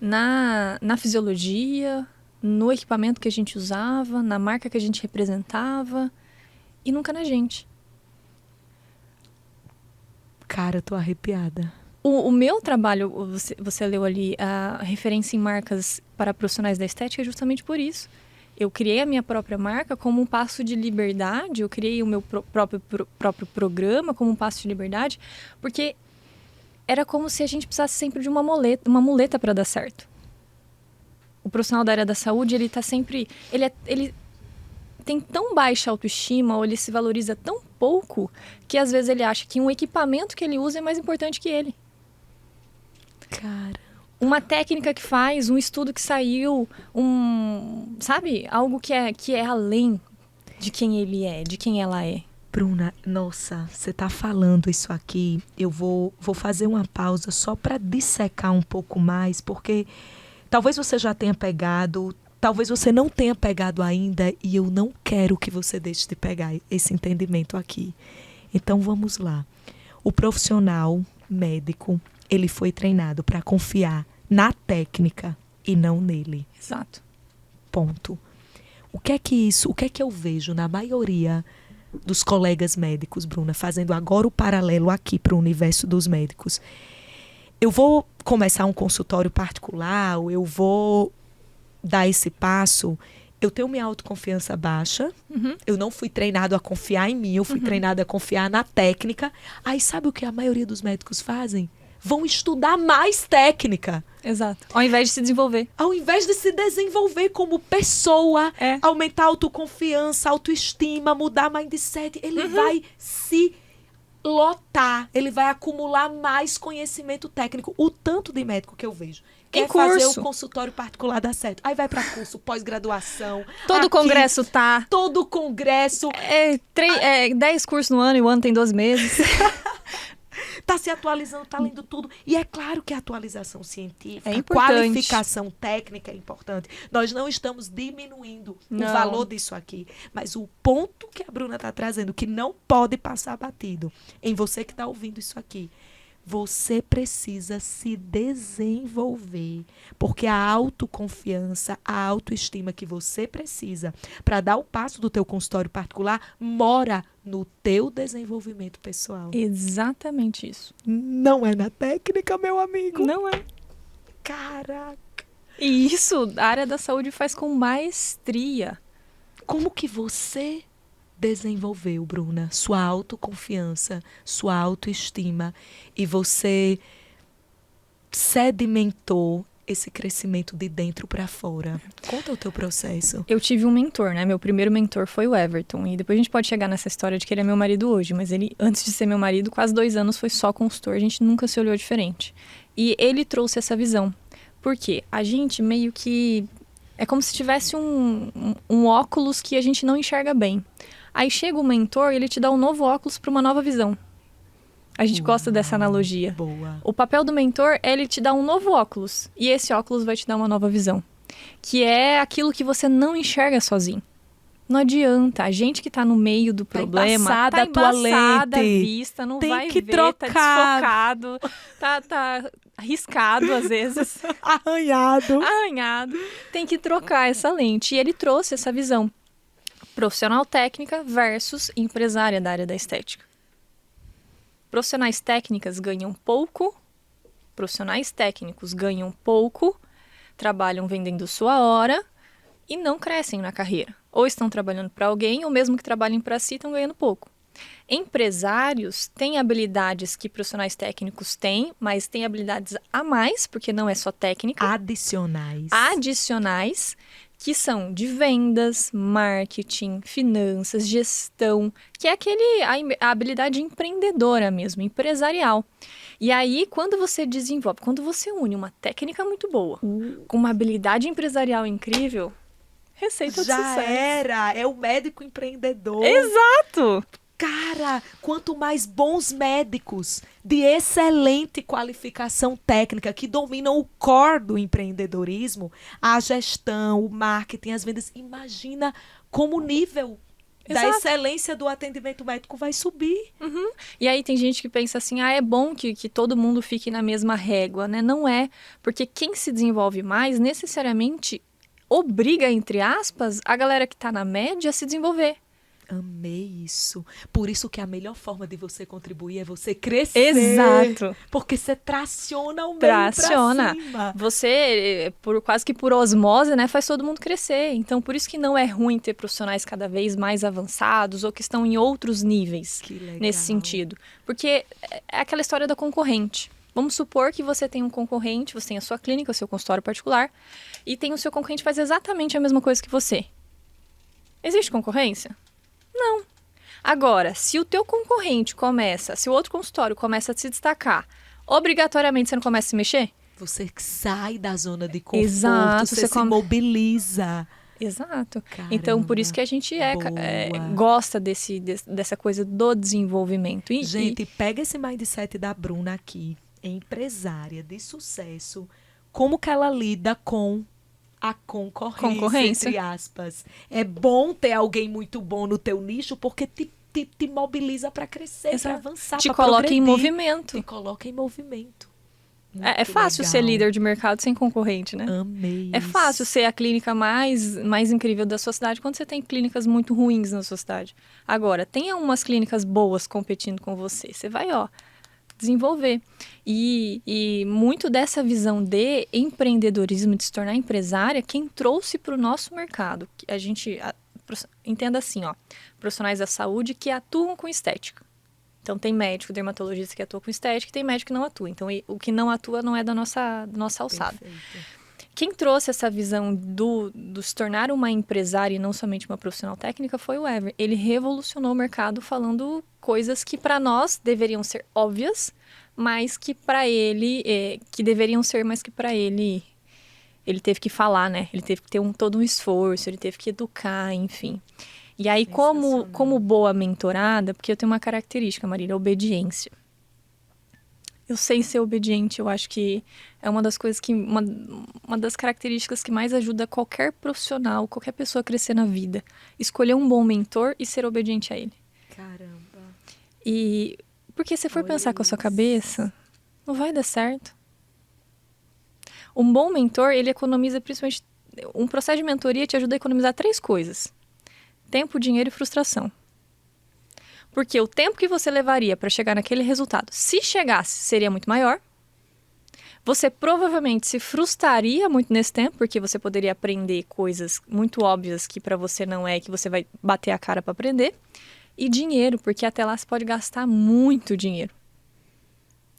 na fisiologia, no equipamento que a gente usava, na marca que a gente representava e nunca na gente. Cara, eu tô arrepiada. O meu trabalho, você leu ali a referência em marcas para profissionais da estética, é justamente por isso. Eu criei a minha própria marca como um passo de liberdade, eu criei o meu próprio programa como um passo de liberdade, porque era como se a gente precisasse sempre de uma muleta para dar certo. O profissional da área da saúde, ele tá sempre... Ele tem tão baixa autoestima, ou ele se valoriza tão pouco, que às vezes ele acha que um equipamento que ele usa é mais importante que ele. Cara. Uma técnica que faz, um estudo que saiu, sabe? Algo que é além de quem ele é, de quem ela é. Bruna, nossa, você tá falando isso aqui, eu vou fazer uma pausa só para dissecar um pouco mais, porque talvez você já tenha pegado, talvez você não tenha pegado ainda, e eu não quero que você deixe de pegar esse entendimento aqui. Então vamos lá. O profissional médico, ele foi treinado para confiar na técnica e não nele. Exato. Ponto. O que é que eu vejo na maioria dos colegas médicos, Bruna, fazendo agora o paralelo aqui para o universo dos médicos? Eu vou começar um consultório particular, ou eu vou dar esse passo, eu tenho minha autoconfiança baixa, eu não fui treinado a confiar em mim, eu fui treinado a confiar na técnica. Aí sabe o que a maioria dos médicos fazem? Vão estudar mais técnica. Exato. Ao invés de se desenvolver. Ao invés de se desenvolver como pessoa, aumentar a autoconfiança, autoestima, mudar mindset, ele vai se lotar, ele vai acumular mais conhecimento técnico. O tanto de médico que eu vejo quer fazer o consultório particular dar certo. Aí vai para curso, pós-graduação. Todo congresso tá. Todo congresso. 10 cursos no ano e o ano tem 12 meses. Tá se atualizando, tá lendo tudo. E é claro que a atualização científica, é a importante. qualificação técnica é importante. Nós não estamos diminuindo o valor disso aqui. Mas o ponto que a Bruna está trazendo, que não pode passar batido em você que está ouvindo isso aqui, você precisa se desenvolver, porque a autoconfiança, a autoestima que você precisa para dar o passo do teu consultório particular mora no teu desenvolvimento pessoal. Exatamente isso. Não é na técnica, meu amigo. Não é. Caraca. E isso a área da saúde faz com maestria. Como que você desenvolveu, Bruna, sua autoconfiança, sua autoestima, e você sedimentou esse crescimento de dentro para fora? Conta o teu processo. Eu tive um mentor, né? Meu primeiro mentor foi o Everton. E depois a gente pode chegar nessa história de que ele é meu marido hoje. Mas ele, antes de ser meu marido, quase 2 anos foi só consultor. A gente nunca se olhou diferente. E ele trouxe essa visão. Por quê? A gente meio que... É como se tivesse um óculos que a gente não enxerga bem. Aí chega o mentor e ele te dá um novo óculos para uma nova visão. A gente gosta dessa analogia. Boa. O papel do mentor é ele te dar um novo óculos. E esse óculos vai te dar uma nova visão. Que é aquilo que você não enxerga sozinho. Não adianta. A gente que tá no meio do problema, embaçada a tua embaçada a lente. vista, não Tem vai que ver, trocar. tá desfocado, tá arriscado às vezes, arranhado. Tem que trocar essa lente. E ele trouxe essa visão. Profissional técnica versus empresária da área da estética. Profissionais técnicas ganham pouco, profissionais técnicos ganham pouco, trabalham vendendo sua hora e não crescem na carreira. Ou estão trabalhando para alguém, ou mesmo que trabalhem para si, estão ganhando pouco. Empresários têm habilidades que profissionais técnicos têm, mas têm habilidades a mais, porque não é só técnica. Adicionais, que são de vendas, marketing, finanças, gestão, que é a habilidade empreendedora mesmo, empresarial. E aí, quando você desenvolve, quando você une uma técnica muito boa com uma habilidade empresarial incrível, receita de sucesso. Já era, é o médico empreendedor. Exato! Cara, quanto mais bons médicos de excelente qualificação técnica que dominam o core do empreendedorismo, a gestão, o marketing, as vendas, imagina como o nível da excelência do atendimento médico vai subir. Uhum. E aí tem gente que pensa assim, é bom que todo mundo fique na mesma régua, né? Não é, porque quem se desenvolve mais necessariamente obriga, entre aspas, a galera que está na média a se desenvolver. Amei isso. Por isso que a melhor forma de você contribuir é você crescer. Exato. Porque você traciona o meio pra cima. Você, quase que por osmose, né, faz todo mundo crescer. Então, por isso que não é ruim ter profissionais cada vez mais avançados ou que estão em outros níveis nesse sentido. Porque é aquela história da concorrente. Vamos supor que você tem um concorrente, você tem a sua clínica, o seu consultório particular, e tem o seu concorrente que faz exatamente a mesma coisa que você. Existe concorrência? Não. Agora, se o teu concorrente se o outro consultório começa a se destacar, obrigatoriamente você não começa a se mexer? Você sai da zona de conforto, Exato, você se mobiliza. Exato. Caramba, então, por isso que a gente gosta dessa coisa do desenvolvimento. Gente, pega esse mindset da Bruna aqui, empresária de sucesso, como que ela lida com a concorrência, entre aspas. É bom ter alguém muito bom no teu nicho, porque te mobiliza para crescer, para avançar, te coloca em movimento. Te coloca em movimento. É fácil ser líder de mercado sem concorrente, né? Amei É fácil ser a clínica mais incrível da sua cidade quando você tem clínicas muito ruins na sua cidade. Agora, tenha umas clínicas boas competindo com você. Você vai, desenvolver. E muito dessa visão de empreendedorismo, de se tornar empresária, quem trouxe para o nosso mercado. A gente entenda assim, profissionais da saúde que atuam com estética. Então, tem médico, dermatologista que atua com estética e tem médico que não atua. Então, o que não atua não é da nossa alçada. Perfeito. Quem trouxe essa visão do se tornar uma empresária e não somente uma profissional técnica foi o Ever. Ele revolucionou o mercado falando coisas que para nós deveriam ser óbvias, mas que para ele, que deveriam ser, mas que para ele teve que falar, né? Ele teve que ter todo um esforço, ele teve que educar, enfim. E aí, como boa mentorada, porque eu tenho uma característica, Marília, obediência. Eu sei ser obediente, eu acho que é uma das coisas que... Uma das características que mais ajuda qualquer profissional, qualquer pessoa a crescer na vida. Escolher um bom mentor e ser obediente a ele. Caramba. E... Porque se for pensar com a sua cabeça, não vai dar certo. Um bom mentor, ele economiza principalmente... Um processo de mentoria te ajuda a economizar 3 coisas. Tempo, dinheiro e frustração. Porque o tempo que você levaria para chegar naquele resultado, se chegasse, seria muito maior. Você provavelmente se frustraria muito nesse tempo, porque você poderia aprender coisas muito óbvias que para você não é, que você vai bater a cara para aprender. E dinheiro, porque até lá você pode gastar muito dinheiro.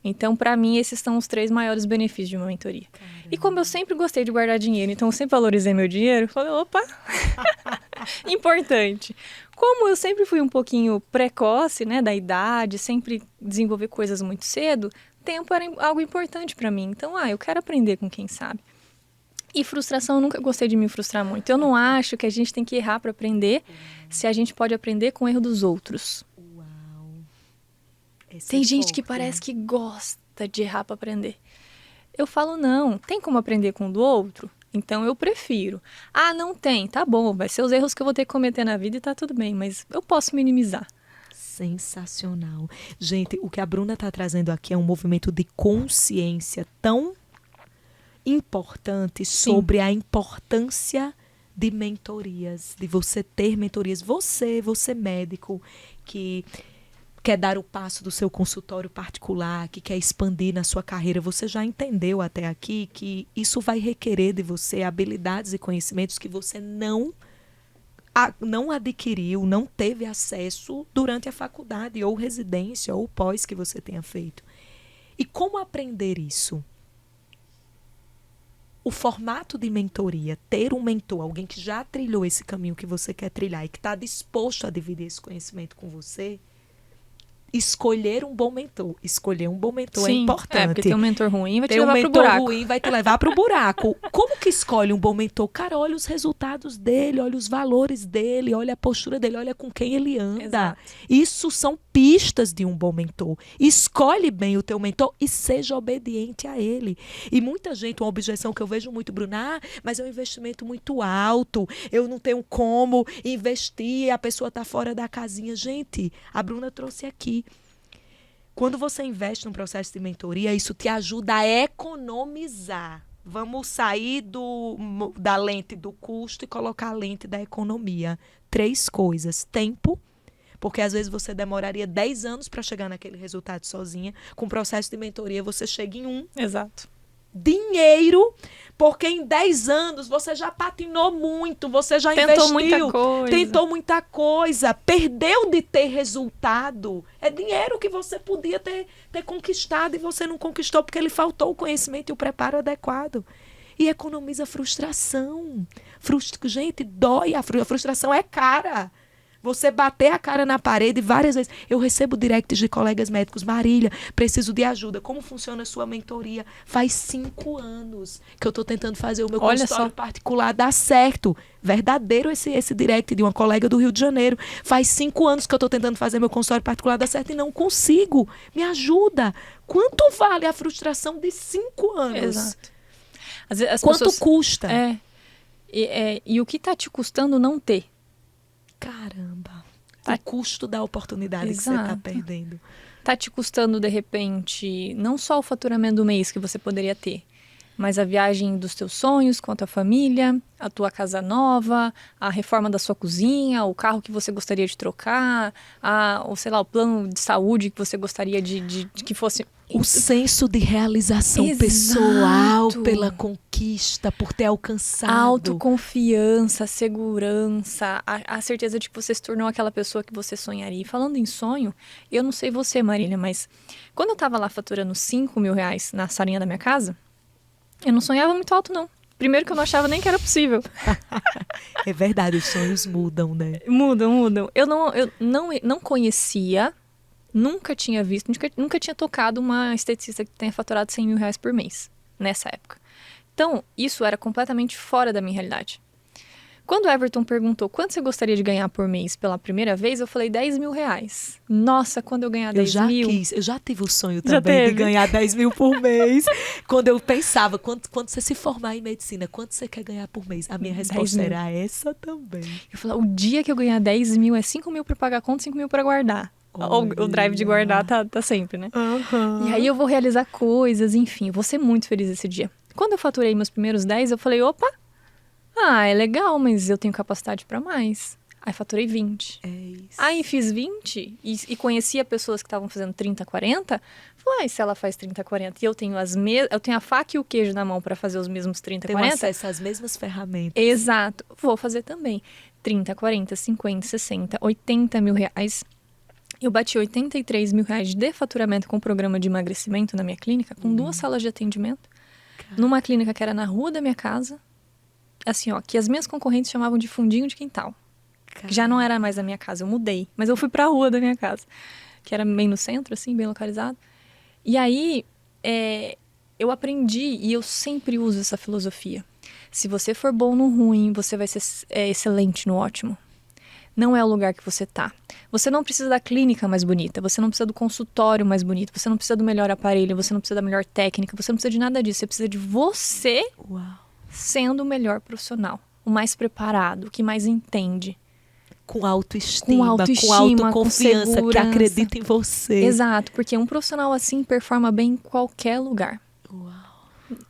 Então, para mim, esses são os 3 maiores benefícios de uma mentoria. Caramba. E como eu sempre gostei de guardar dinheiro, então eu sempre valorizei meu dinheiro, falei, opa, importante. Como eu sempre fui um pouquinho precoce, né, da idade, sempre desenvolver coisas muito cedo, tempo era algo importante para mim. Então, eu quero aprender com quem sabe. E frustração, eu nunca gostei de me frustrar muito. Eu não acho que a gente tem que errar para aprender, se a gente pode aprender com o erro dos outros. Uau. Tem gente que parece que gosta de errar para aprender. Eu falo, não, tem como aprender com o do outro? Então eu prefiro. Ah, não tem, tá bom, vai ser os erros que eu vou ter que cometer na vida e tá tudo bem, mas eu posso minimizar. Sensacional. Gente, o que a Bruna está trazendo aqui é um movimento de consciência tão importante sobre a importância de mentorias, de você ter mentorias. Você médico, que quer dar o passo do seu consultório particular, que quer expandir na sua carreira, você já entendeu até aqui que isso vai requerer de você habilidades e conhecimentos que você não adquiriu, não teve acesso durante a faculdade, ou residência, ou pós que você tenha feito. E como aprender isso? O formato de mentoria, ter um mentor, alguém que já trilhou esse caminho que você quer trilhar e que está disposto a dividir esse conhecimento com você, escolher um bom mentor. Escolher um bom mentor é importante. Porque ter um mentor ruim vai te ter levar pro buraco. Um mentor ruim vai te levar pro buraco. Como que escolhe um bom mentor? Cara, olha os resultados dele, olha os valores dele, olha a postura dele, olha com quem ele anda. Exato. Isso são pistas de um bom mentor. Escolhe bem o teu mentor e seja obediente a ele. E muita gente, uma objeção que eu vejo muito, Bruna, mas é um investimento muito alto, eu não tenho como investir, a pessoa está fora da casinha. Gente, a Bruna trouxe aqui. Quando você investe num processo de mentoria, isso te ajuda a economizar. Vamos sair da lente do custo e colocar a lente da economia. 3 coisas. Tempo, porque às vezes você demoraria 10 anos para chegar naquele resultado sozinha. Com o processo de mentoria, você chega em 1. Exato. Dinheiro, porque em 10 anos você já patinou muito, você já tentou investiu, tentou muita coisa, perdeu de ter resultado. É dinheiro que você podia ter conquistado e você não conquistou porque lhe faltou o conhecimento e o preparo adequado. E economiza frustração. Gente, dói, a frustração é cara. Você bater a cara na parede várias vezes. Eu recebo directs de colegas médicos. Marília, preciso de ajuda. Como funciona a sua mentoria? Faz 5 anos que eu estou tentando fazer o meu consultório particular dar certo. Verdadeiro esse direct de uma colega do Rio de Janeiro. Faz 5 anos que eu estou tentando fazer meu consultório particular dar certo e não consigo. Me ajuda. Quanto vale a frustração de 5 anos? Exato. As quanto pessoas... custa? E o que está te custando não ter? Caramba, o custo da oportunidade que você está perdendo. Tá te custando, de repente, não só o faturamento do mês que você poderia ter, mas a viagem dos teus sonhos com a tua família, a tua casa nova, a reforma da sua cozinha, o carro que você gostaria de trocar, ou sei lá, o plano de saúde que você gostaria de que fosse... O senso de realização pessoal pela conquista, por ter alcançado. A autoconfiança, a segurança, a certeza de que você se tornou aquela pessoa que você sonharia. E falando em sonho, eu não sei você, Marília, mas quando eu tava lá faturando R$5.000 na salinha da minha casa, eu não sonhava muito alto, não. Primeiro que eu não achava nem que era possível. É verdade, os sonhos mudam, né? Mudam. Eu não conhecia... Nunca tinha visto, nunca tinha tocado uma esteticista que tenha faturado R$100.000 por mês, nessa época. Então, isso era completamente fora da minha realidade. Quando o Everton perguntou quanto você gostaria de ganhar por mês pela primeira vez, eu falei R$10.000. Nossa, quando eu ganhar 10 mil... Eu já tive o sonho também de ganhar 10 mil por mês. Quando eu pensava, quando você se formar em medicina, quanto você quer ganhar por mês? A minha resposta era essa também. Eu falei, o dia que eu ganhar 10 mil é 5 mil para pagar a conta, 5 mil para guardar. O drive de guardar tá sempre, né? Uhum. E aí eu vou realizar coisas, enfim, eu vou ser muito feliz esse dia. Quando eu faturei meus primeiros 10, eu falei, opa, é legal, mas eu tenho capacidade para mais. Aí faturei 20. É isso. Aí fiz 20 e conhecia pessoas que estavam fazendo 30, 40. Falei, se ela faz 30, 40 e eu tenho eu tenho a faca e o queijo na mão para fazer os mesmos 30, 40. Tem acesso às mesmas ferramentas. Exato. Vou fazer também. 30, 40, 50, 60, R$80.000. Eu bati R$83.000 de faturamento com o programa de emagrecimento na minha clínica, com 2 salas de atendimento, numa clínica que era na rua da minha casa, assim, que as minhas concorrentes chamavam de fundinho de quintal. Que já não era mais a minha casa, eu mudei, mas eu fui pra rua da minha casa, que era bem no centro, assim, bem localizado. E aí, eu aprendi, e eu sempre uso essa filosofia. Se você for bom no ruim, você vai ser excelente no ótimo. Não é o lugar que você tá. Você não precisa da clínica mais bonita, você não precisa do consultório mais bonito, você não precisa do melhor aparelho, você não precisa da melhor técnica, você não precisa de nada disso. Você precisa de você Uau. sendo o melhor profissional, o mais preparado, o que mais entende. Com autoestima, autoestima, com autoconfiança, com que segurança. acredita em você. Exato, porque um profissional assim performa bem em qualquer lugar. Uau.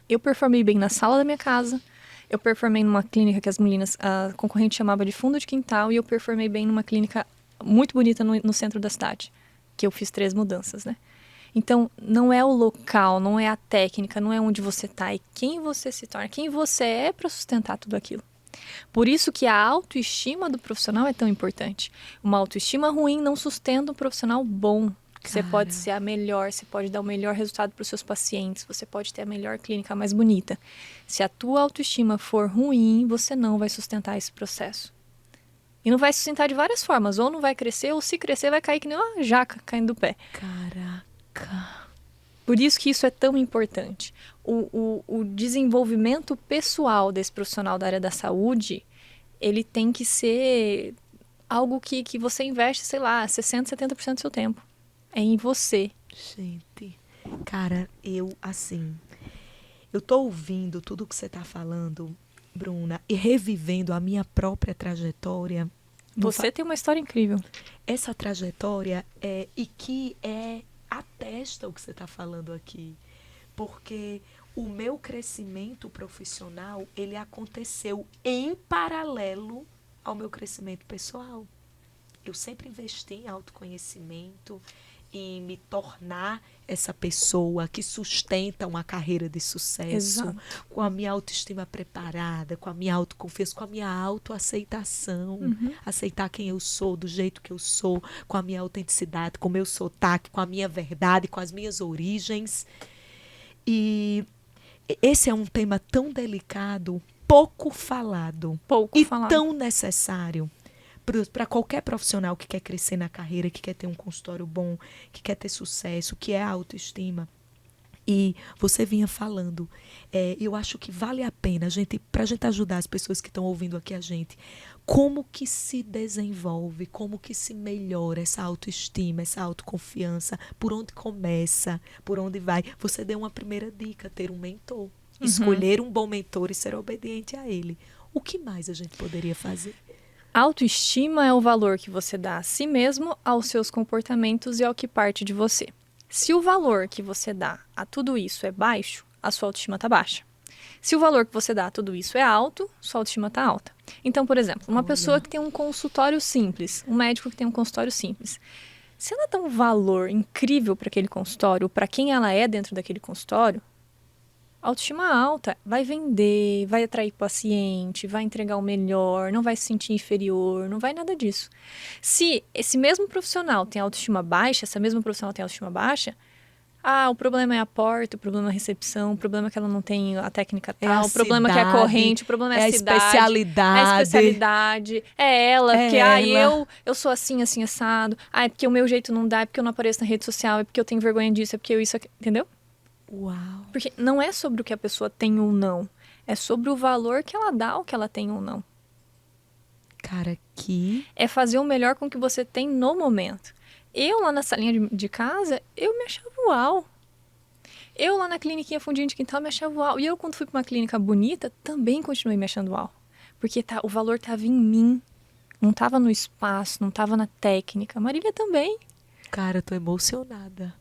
Eu performei bem na sala da minha casa, eu performei numa clínica que as meninas, a concorrente chamava de fundo de quintal, e eu performei bem numa clínica muito bonita no centro da cidade, que eu fiz 3 mudanças, né? Então, não é o local, não é a técnica, não é onde você tá, é quem você se torna, quem você é para sustentar tudo aquilo. Por isso que a autoestima do profissional é tão importante. Uma autoestima ruim não sustenta um profissional bom. Você pode ser a melhor, você pode dar o melhor resultado para os seus pacientes, você pode ter a melhor clínica mais bonita. Se a tua autoestima for ruim, você não vai sustentar esse processo. E não vai sustentar de várias formas. Ou não vai crescer, ou se crescer vai cair que nem uma jaca caindo do pé. Caraca. Por isso que isso é tão importante. O desenvolvimento pessoal desse profissional da área da saúde, ele tem que ser algo que você investe, sei lá, 60%, 70% do seu tempo. É em você. Gente, cara, eu tô ouvindo tudo que você tá falando, Bruna, e revivendo a minha própria trajetória. Você tem uma história incrível. Essa trajetória atesta o que você está falando aqui. Porque o meu crescimento profissional, ele aconteceu em paralelo ao meu crescimento pessoal. Eu sempre investi em autoconhecimento, em me tornar essa pessoa que sustenta uma carreira de sucesso. Exato. Com a minha autoestima preparada, com a minha autoconfiança, com a minha autoaceitação. Aceitar quem eu sou, do jeito que eu sou, com a minha autenticidade, com o meu sotaque, com a minha verdade, com as minhas origens. E esse é um tema tão delicado, pouco falado e tão necessário para qualquer profissional que quer crescer na carreira, que quer ter um consultório bom, que quer ter sucesso, que é a autoestima. E você vinha falando, eu acho que vale a pena, para a gente ajudar as pessoas que estão ouvindo aqui a gente, como que se desenvolve, como que se melhora essa autoestima, essa autoconfiança, por onde começa, por onde vai. Você deu uma primeira dica, ter um mentor, escolher um bom mentor e ser obediente a ele. O que mais a gente poderia fazer? Autoestima é o valor que você dá a si mesmo, aos seus comportamentos e ao que parte de você. Se o valor que você dá a tudo isso é baixo, a sua autoestima está baixa. Se o valor que você dá a tudo isso é alto, sua autoestima está alta. Então, por exemplo, uma pessoa que tem um consultório simples, um médico que tem um consultório simples, se ela dá um valor incrível para aquele consultório, para quem ela é dentro daquele consultório, autoestima alta, vai vender, vai atrair paciente, vai entregar o melhor, não vai se sentir inferior, não vai nada disso. Se esse mesmo profissional tem autoestima baixa, essa mesma profissional tem autoestima baixa, o problema é a porta, o problema é a recepção, o problema é que ela não tem a técnica tal, o problema é que é a corrente, o problema é a cidade, a especialidade, é ela, porque eu sou assim, assim, assado, é porque o meu jeito não dá, é porque eu não apareço na rede social, é porque eu tenho vergonha disso, é porque eu isso aqui, entendeu? Uau. Porque não é sobre o que a pessoa tem ou não. É sobre o valor que ela dá ao que ela tem ou não. Cara, que... É fazer o melhor com o que você tem no momento. Eu lá na salinha de casa, eu me achava uau. Eu lá na cliniquinha fundinha de quintal me achava uau. E eu quando fui para uma clínica bonita, também continuei me achando uau. Porque o valor estava em mim. Não estava no espaço, não estava na técnica. A Marília também. Cara, eu tô emocionada.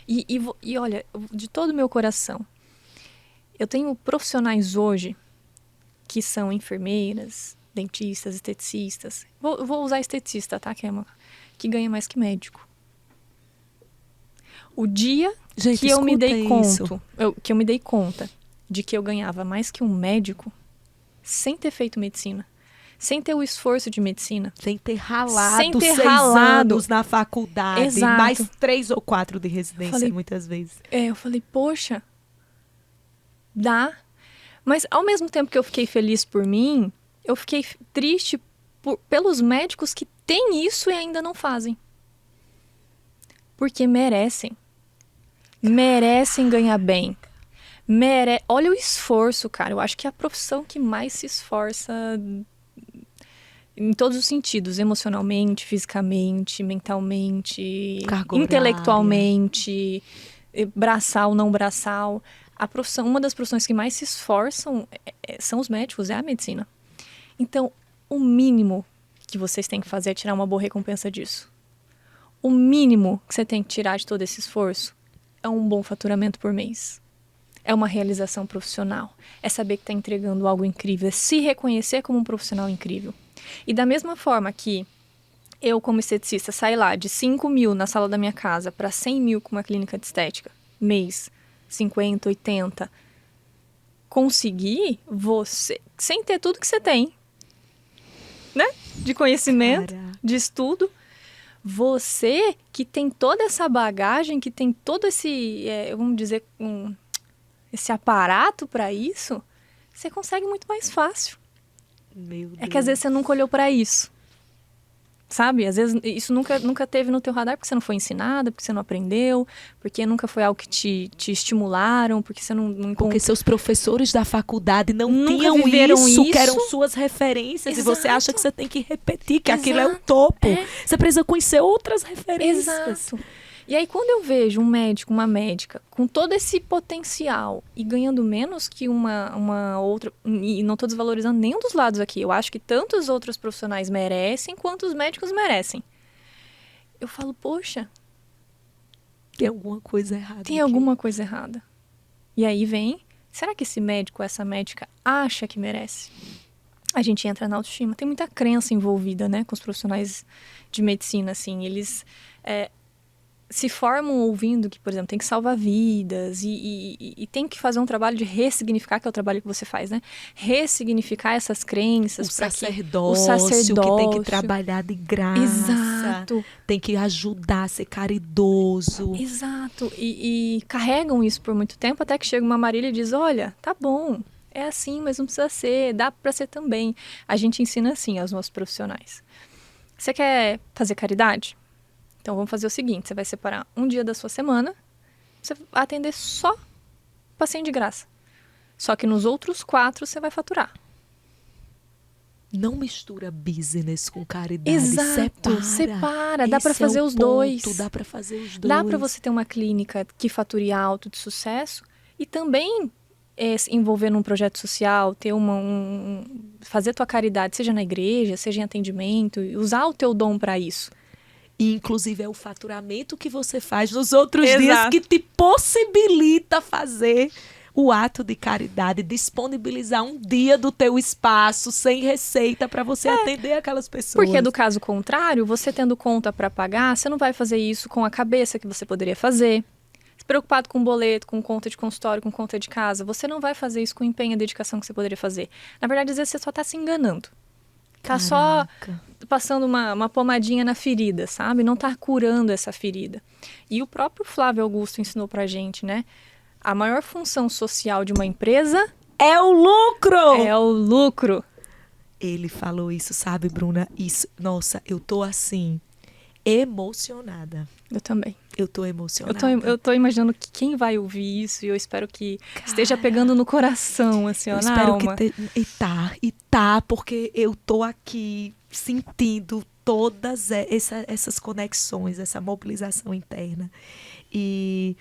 E olha, de todo o meu coração, eu tenho profissionais hoje que são enfermeiras, dentistas, esteticistas. Vou usar esteticista, tá, que ganha mais que médico. O dia que eu me dei conta de que eu ganhava mais que um médico sem ter feito medicina, sem ter o esforço de medicina. Sem ter ralado 6 anos na faculdade. Exato. Mais 3 ou 4 de residência, muitas vezes. Eu falei, poxa, dá. Mas ao mesmo tempo que eu fiquei feliz por mim, eu fiquei triste pelos médicos que têm isso e ainda não fazem. Porque merecem. Merecem ganhar bem. Olha o esforço, cara. Eu acho que é a profissão que mais se esforça em todos os sentidos, emocionalmente, fisicamente, mentalmente, Carga intelectualmente, braçal, não braçal. Uma das profissões que mais se esforçam são os médicos, é a medicina. Então, o mínimo que vocês têm que fazer é tirar uma boa recompensa disso. O mínimo que você tem que tirar de todo esse esforço é um bom faturamento por mês. É uma realização profissional. É saber que está entregando algo incrível. É se reconhecer como um profissional incrível. E da mesma forma que eu, como esteticista, saí lá de 5 mil na sala da minha casa para 100 mil com uma clínica de estética, mês, 50, 80, conseguir você, sem ter tudo que você tem, né? De conhecimento, de estudo, você que tem toda essa bagagem, que tem todo esse, vamos dizer, esse aparato para isso, você consegue muito mais fácil. Meu Deus. É que às vezes você nunca olhou para isso, sabe? Às vezes isso nunca teve no teu radar porque você não foi ensinada, porque você não aprendeu, porque nunca foi algo que te estimularam, porque você não Porque seus professores da faculdade Nunca tinham viveram isso, que isso. eram suas referências, Exato. e você acha que você tem que repetir, que Exato. aquilo é o topo. É. Você precisa conhecer outras referências. Exato. E aí, quando eu vejo um médico, uma médica, com todo esse potencial e ganhando menos que uma outra, e não estou desvalorizando nenhum dos lados aqui, eu acho que tanto os outros profissionais merecem, quanto os médicos merecem. Eu falo, poxa, Tem alguma coisa errada. tem aqui. alguma coisa errada. E aí vem, será que esse médico, essa médica, acha que merece? A gente entra na autoestima. Tem muita crença envolvida, né, com os profissionais de medicina, assim. Eles se formam ouvindo que, por exemplo, tem que salvar vidas e tem que fazer um trabalho de ressignificar, que é o trabalho que você faz, né? Ressignificar essas crenças. O sacerdócio que tem que trabalhar de graça. Exato. Tem que ajudar, ser caridoso. Exato. E carregam isso por muito tempo, até que chega uma Marília e diz, olha, tá bom, é assim, mas não precisa ser, dá pra ser também. A gente ensina assim aos nossos profissionais. Você quer fazer caridade? Então, vamos fazer o seguinte, você vai separar um dia da sua semana, você vai atender só paciente de graça. Só que nos outros 4 você vai faturar. Não mistura business com caridade. Exato, separa. Dá pra Esse é fazer o os ponto, dois. Dá pra fazer os dois. Dá pra você ter uma clínica que fature alto, de sucesso, e também se envolver num projeto social, ter fazer tua caridade, seja na igreja, seja em atendimento, e usar o teu dom pra isso. E, inclusive, é o faturamento que você faz nos outros Exato. dias que te possibilita fazer o ato de caridade, disponibilizar um dia do teu espaço sem receita para você atender aquelas pessoas. Porque do caso contrário, você tendo conta para pagar, você não vai fazer isso com a cabeça que você poderia fazer. Se preocupado com boleto, com conta de consultório, com conta de casa, você não vai fazer isso com o empenho e dedicação que você poderia fazer. Na verdade, às vezes você só está se enganando. Tá só passando uma pomadinha na ferida, sabe? Não tá curando essa ferida. E o próprio Flávio Augusto ensinou pra gente, né? A maior função social de uma empresa é o lucro! É o lucro. Ele falou isso, sabe, Bruna? Isso, nossa, eu tô assim, emocionada. Eu também. Eu tô emocionada. Eu tô imaginando que quem vai ouvir isso, e eu espero que esteja pegando no coração, assim, ó, na alma. E tá, porque eu tô aqui sentindo todas essas conexões, essa mobilização interna. E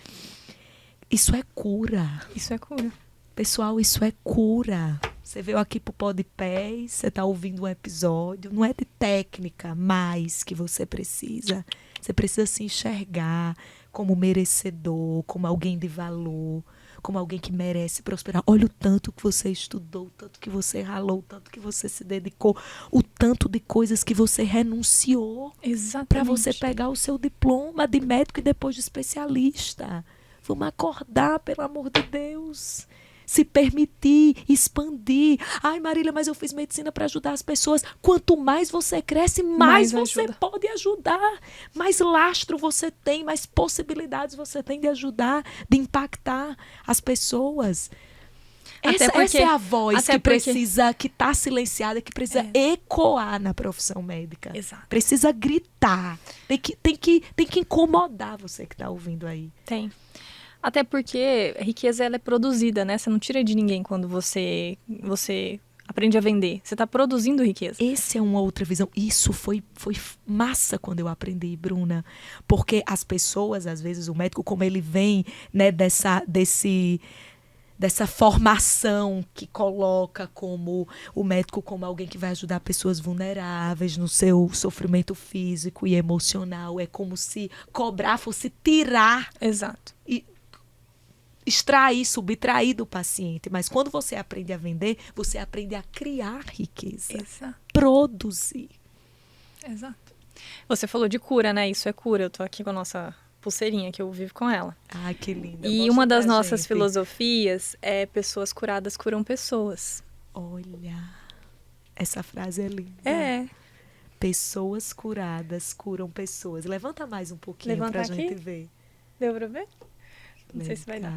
isso é cura. Isso é cura. Pessoal, isso é cura. Você veio aqui pro Podpés, você tá ouvindo um episódio, não é de técnica mais que você precisa. Você precisa se enxergar como merecedor, como alguém de valor, como alguém que merece prosperar. Olha o tanto que você estudou, o tanto que você ralou, o tanto que você se dedicou, o tanto de coisas que você renunciou para você pegar o seu diploma de médico e depois de especialista. Vamos acordar, pelo amor de Deus. Se permitir, expandir. Ai, Marília, mas eu fiz medicina para ajudar as pessoas. Quanto mais você cresce, mais você pode ajudar. Mais lastro você tem, mais possibilidades você tem de ajudar, de impactar as pessoas. Essa é a voz que precisa, que está silenciada, que precisa ecoar na profissão médica. Exato. Precisa gritar. Tem que incomodar você que está ouvindo aí. Tem. Até porque a riqueza ela é produzida, né? Você não tira de ninguém quando você aprende a vender. Você está produzindo riqueza. Essa é uma outra visão. Isso foi massa quando eu aprendi, Bruna. Porque as pessoas, às vezes, o médico, como ele vem, né, dessa formação que coloca como o médico como alguém que vai ajudar pessoas vulneráveis no seu sofrimento físico e emocional. É como se cobrar fosse tirar. Exato. E extrair, subtrair do paciente. Mas quando você aprende a vender, você aprende a criar riqueza. Exato. Produzir. Exato. Você falou de cura, né? Isso é cura. Eu tô aqui com a nossa pulseirinha, que eu vivo com ela. Ai, que linda. E uma das nossas filosofias é pessoas curadas curam pessoas. Olha, essa frase é linda. É. Pessoas curadas curam pessoas. Levanta mais um pouquinho pra gente ver. Deu pra ver? Não sei se vai dar.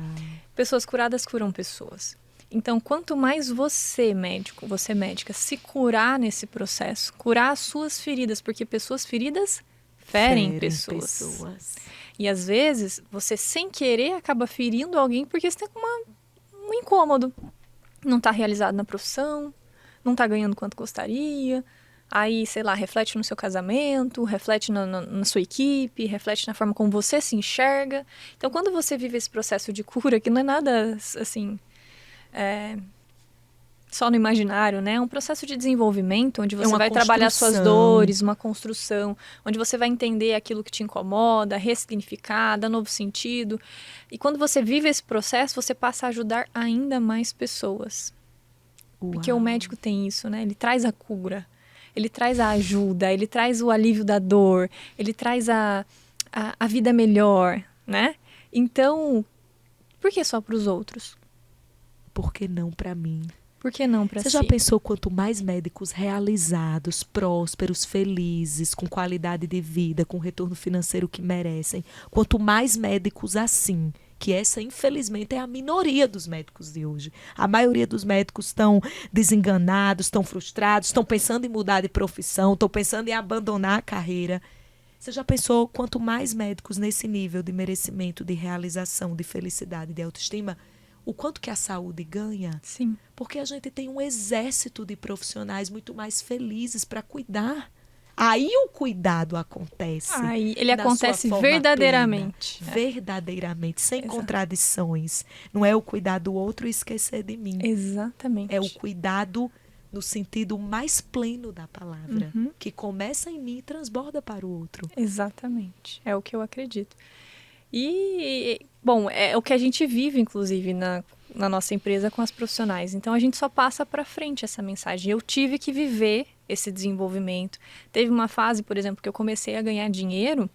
Pessoas curadas curam pessoas. Então, quanto mais você, médico, você médica, se curar nesse processo, curar as suas feridas, porque pessoas feridas ferem pessoas. E às vezes, você sem querer acaba ferindo alguém porque você tem um incômodo. Não está realizado na profissão, não está ganhando quanto gostaria. Aí, sei lá, reflete no seu casamento, reflete na sua equipe, reflete na forma como você se enxerga. Então, quando você vive esse processo de cura, que não é nada, assim, só no imaginário, né? É um processo de desenvolvimento, onde você vai trabalhar suas dores, uma construção, onde você vai entender aquilo que te incomoda, ressignificar, dar novo sentido. E quando você vive esse processo, você passa a ajudar ainda mais pessoas. Uau. Porque o médico tem isso, né? Ele traz a cura. Ele traz a ajuda, ele traz o alívio da dor, ele traz a vida melhor, né? Então, por que só para os outros? Por que não para mim? Por que não para si? Você já pensou quanto mais médicos realizados, prósperos, felizes, com qualidade de vida, com retorno financeiro que merecem, quanto mais médicos assim, que essa, infelizmente, é a minoria dos médicos de hoje. A maioria dos médicos estão desenganados, estão frustrados, estão pensando em mudar de profissão, estão pensando em abandonar a carreira. Você já pensou quanto mais médicos nesse nível de merecimento, de realização, de felicidade, de autoestima, o quanto que a saúde ganha? Sim. Porque a gente tem um exército de profissionais muito mais felizes para cuidar. Aí o cuidado acontece. Aí ele acontece verdadeiramente. Verdadeiramente, sem contradições. Não é o cuidar do outro e esquecer de mim. Exatamente. É o cuidado no sentido mais pleno da palavra, que começa em mim e transborda para o outro. Exatamente. É o que eu acredito. E, bom, é o que a gente vive, inclusive, na nossa empresa com as profissionais. Então, a gente só passa para frente essa mensagem. Eu tive que viver esse desenvolvimento. Teve uma fase, por exemplo, que eu comecei a ganhar dinheiro,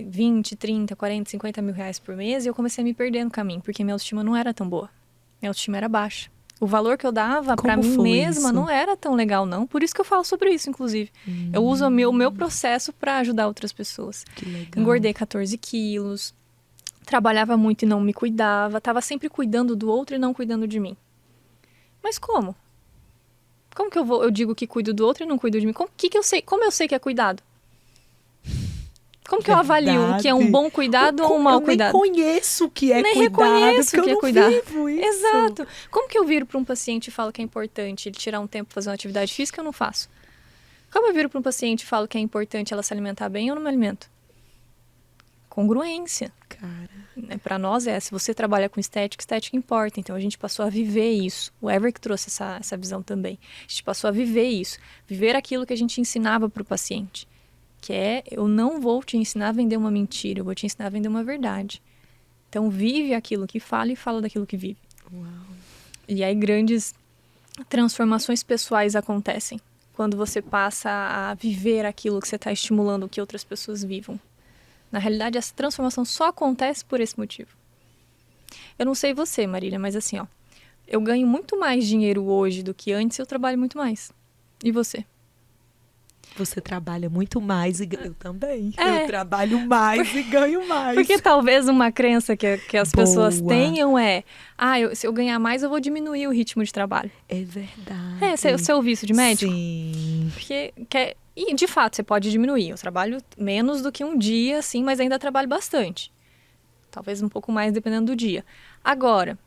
20, 30, 40, 50 mil reais por mês, e eu comecei a me perder no caminho, porque minha autoestima não era tão boa. Minha autoestima era baixa. O valor que eu dava para mim mesma não era tão legal, não. Por isso que eu falo sobre isso, inclusive. Eu uso o meu processo para ajudar outras pessoas. Que legal. Engordei 14 quilos, trabalhava muito e não me cuidava, estava sempre cuidando do outro e não cuidando de mim. Mas como? Como que eu digo que cuido do outro e não cuido de mim? Como eu sei que é cuidado? Como que eu avalio o que é um bom cuidado ou um mau cuidado? Eu nem conheço o que é nem cuidado, reconheço o que é cuidar. Vivo isso. Exato. Como que eu viro para um paciente e falo que é importante ele tirar um tempo para fazer uma atividade física e eu não faço? Como eu viro para um paciente e falo que é importante ela se alimentar bem e eu não me alimento? Congruência. Cara. Para nós se você trabalha com estética importa. Então a gente passou a viver isso. O Ever que trouxe essa visão também. A gente passou a viver isso. Viver aquilo que a gente ensinava para o paciente. Que eu não vou te ensinar a vender uma mentira, eu vou te ensinar a vender uma verdade. Então vive aquilo que fala e fala daquilo que vive. Uau. E aí grandes transformações pessoais acontecem quando você passa a viver aquilo que você está estimulando que outras pessoas vivam. Na realidade, essa transformação só acontece por esse motivo. Eu não sei você, Marília, mas assim, eu ganho muito mais dinheiro hoje do que antes e eu trabalho muito mais. E você? Você trabalha muito mais e eu também. Eu trabalho mais e ganho mais. Porque talvez uma crença que as pessoas tenham se eu ganhar mais, eu vou diminuir o ritmo de trabalho. É verdade. Você ouviu isso de médico? Sim. E, de fato, você pode diminuir. Eu trabalho menos do que um dia, sim, mas ainda trabalho bastante. talvez um pouco mais dependendo do dia. Agora,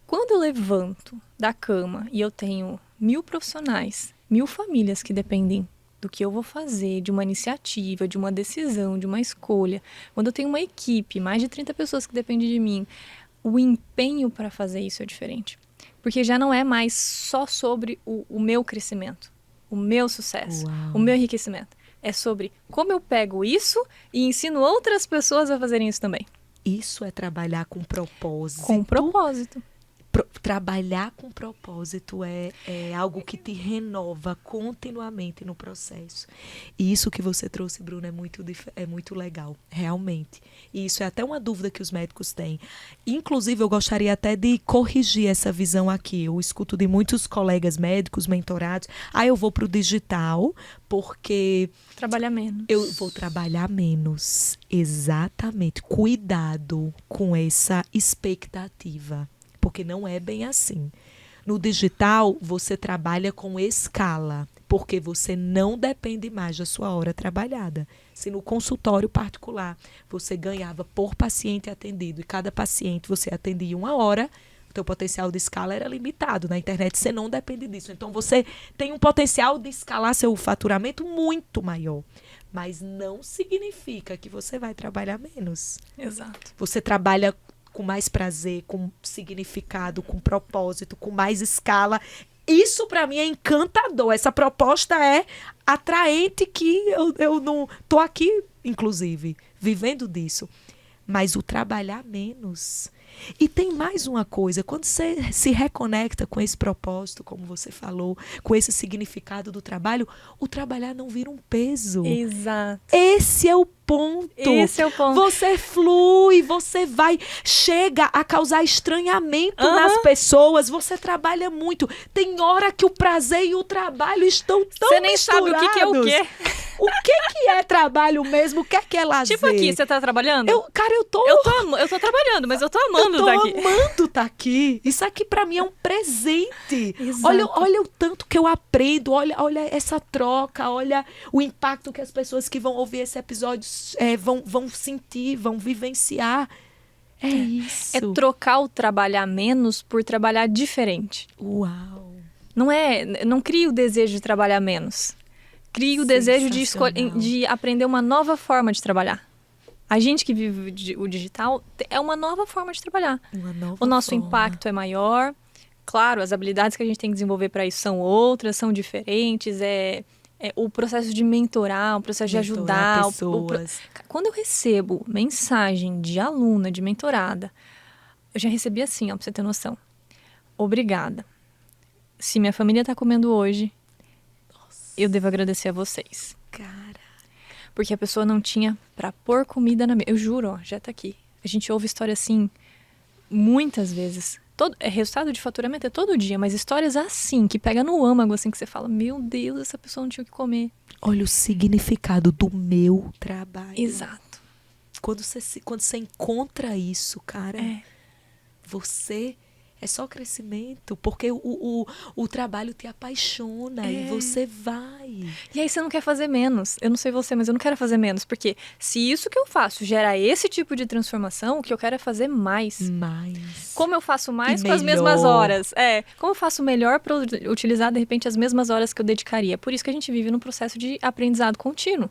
quando eu levanto da cama e eu tenho 1.000 profissionais, 1.000 famílias que dependem do que eu vou fazer, de uma iniciativa, de uma decisão, de uma escolha, quando eu tenho uma equipe, mais de 30 pessoas que dependem de mim, o empenho para fazer isso é diferente. Porque já não é mais só sobre o meu crescimento, o meu sucesso, o meu enriquecimento. É sobre como eu pego isso e ensino outras pessoas a fazerem isso também. Isso é trabalhar com propósito. Com propósito. Trabalhar com propósito é algo que te renova continuamente no processo. E isso que você trouxe, Bruna, é muito legal, realmente. E isso é até uma dúvida que os médicos têm. Inclusive, eu gostaria até de corrigir essa visão aqui. Eu escuto de muitos colegas médicos, mentorados, eu vou para o digital porque... Trabalhar menos. Eu vou trabalhar menos. Exatamente. Cuidado com essa expectativa. Porque não é bem assim. No digital, você trabalha com escala, porque você não depende mais da sua hora trabalhada. Se no consultório particular você ganhava por paciente atendido e cada paciente você atendia 1 hora, o teu potencial de escala era limitado. Na internet você não depende disso. Então você tem um potencial de escalar seu faturamento muito maior. Mas não significa que você vai trabalhar menos. Exato. Você trabalha com mais prazer, com significado, com propósito, com mais escala. Isso, para mim, é encantador. Essa proposta é atraente, que eu não... Estou aqui, inclusive, vivendo disso. Mas o trabalhar menos... E tem mais uma coisa, quando você se reconecta com esse propósito, como você falou, com esse significado do trabalho, o trabalhar não vira um peso. Exato. Esse é o ponto. Esse é o ponto. Você flui, você chega a causar estranhamento nas pessoas, você trabalha muito. Tem hora que o prazer e o trabalho estão tão Você nem misturados. sabe o que é o quê. O que é trabalho mesmo? O que é lazer? Tipo aqui, você tá trabalhando? Eu tô trabalhando, mas eu tô amando estar aqui. Eu tô amando estar aqui. Isso aqui pra mim é um presente. Exato. Olha o tanto que eu aprendo, olha essa troca, olha o impacto que as pessoas que vão ouvir esse episódio vão sentir, vão vivenciar. É isso. É trocar o trabalhar menos por trabalhar diferente. Uau. Não crie o desejo de trabalhar menos. Crie o desejo de aprender uma nova forma de trabalhar. A gente que vive o digital é uma nova forma de trabalhar. O nosso impacto é maior. Claro, as habilidades que a gente tem que desenvolver para isso são outras, são diferentes. O processo de mentorar, o processo de ajudar. Pessoas. Quando eu recebo mensagem de aluna, de mentorada, eu já recebi assim, ó, pra você ter noção. Obrigada. Se minha família está comendo hoje, eu devo agradecer a vocês. Cara. Porque a pessoa não tinha pra pôr comida na mesa. Eu juro, ó, já tá aqui. A gente ouve história assim muitas vezes. Resultado de faturamento é todo dia, mas histórias assim, que pega no âmago, assim, que você fala, meu Deus, essa pessoa não tinha o que comer. Olha o significado do meu trabalho. Exato. Quando você encontra isso, cara, você... É só crescimento, porque o trabalho te apaixona e você vai. E aí você não quer fazer menos. Eu não sei você, mas eu não quero fazer menos. Porque se isso que eu faço gera esse tipo de transformação, o que eu quero é fazer mais. Como eu faço mais com as mesmas horas? Como eu faço melhor para utilizar, de repente, as mesmas horas que eu dedicaria? Por isso que a gente vive num processo de aprendizado contínuo.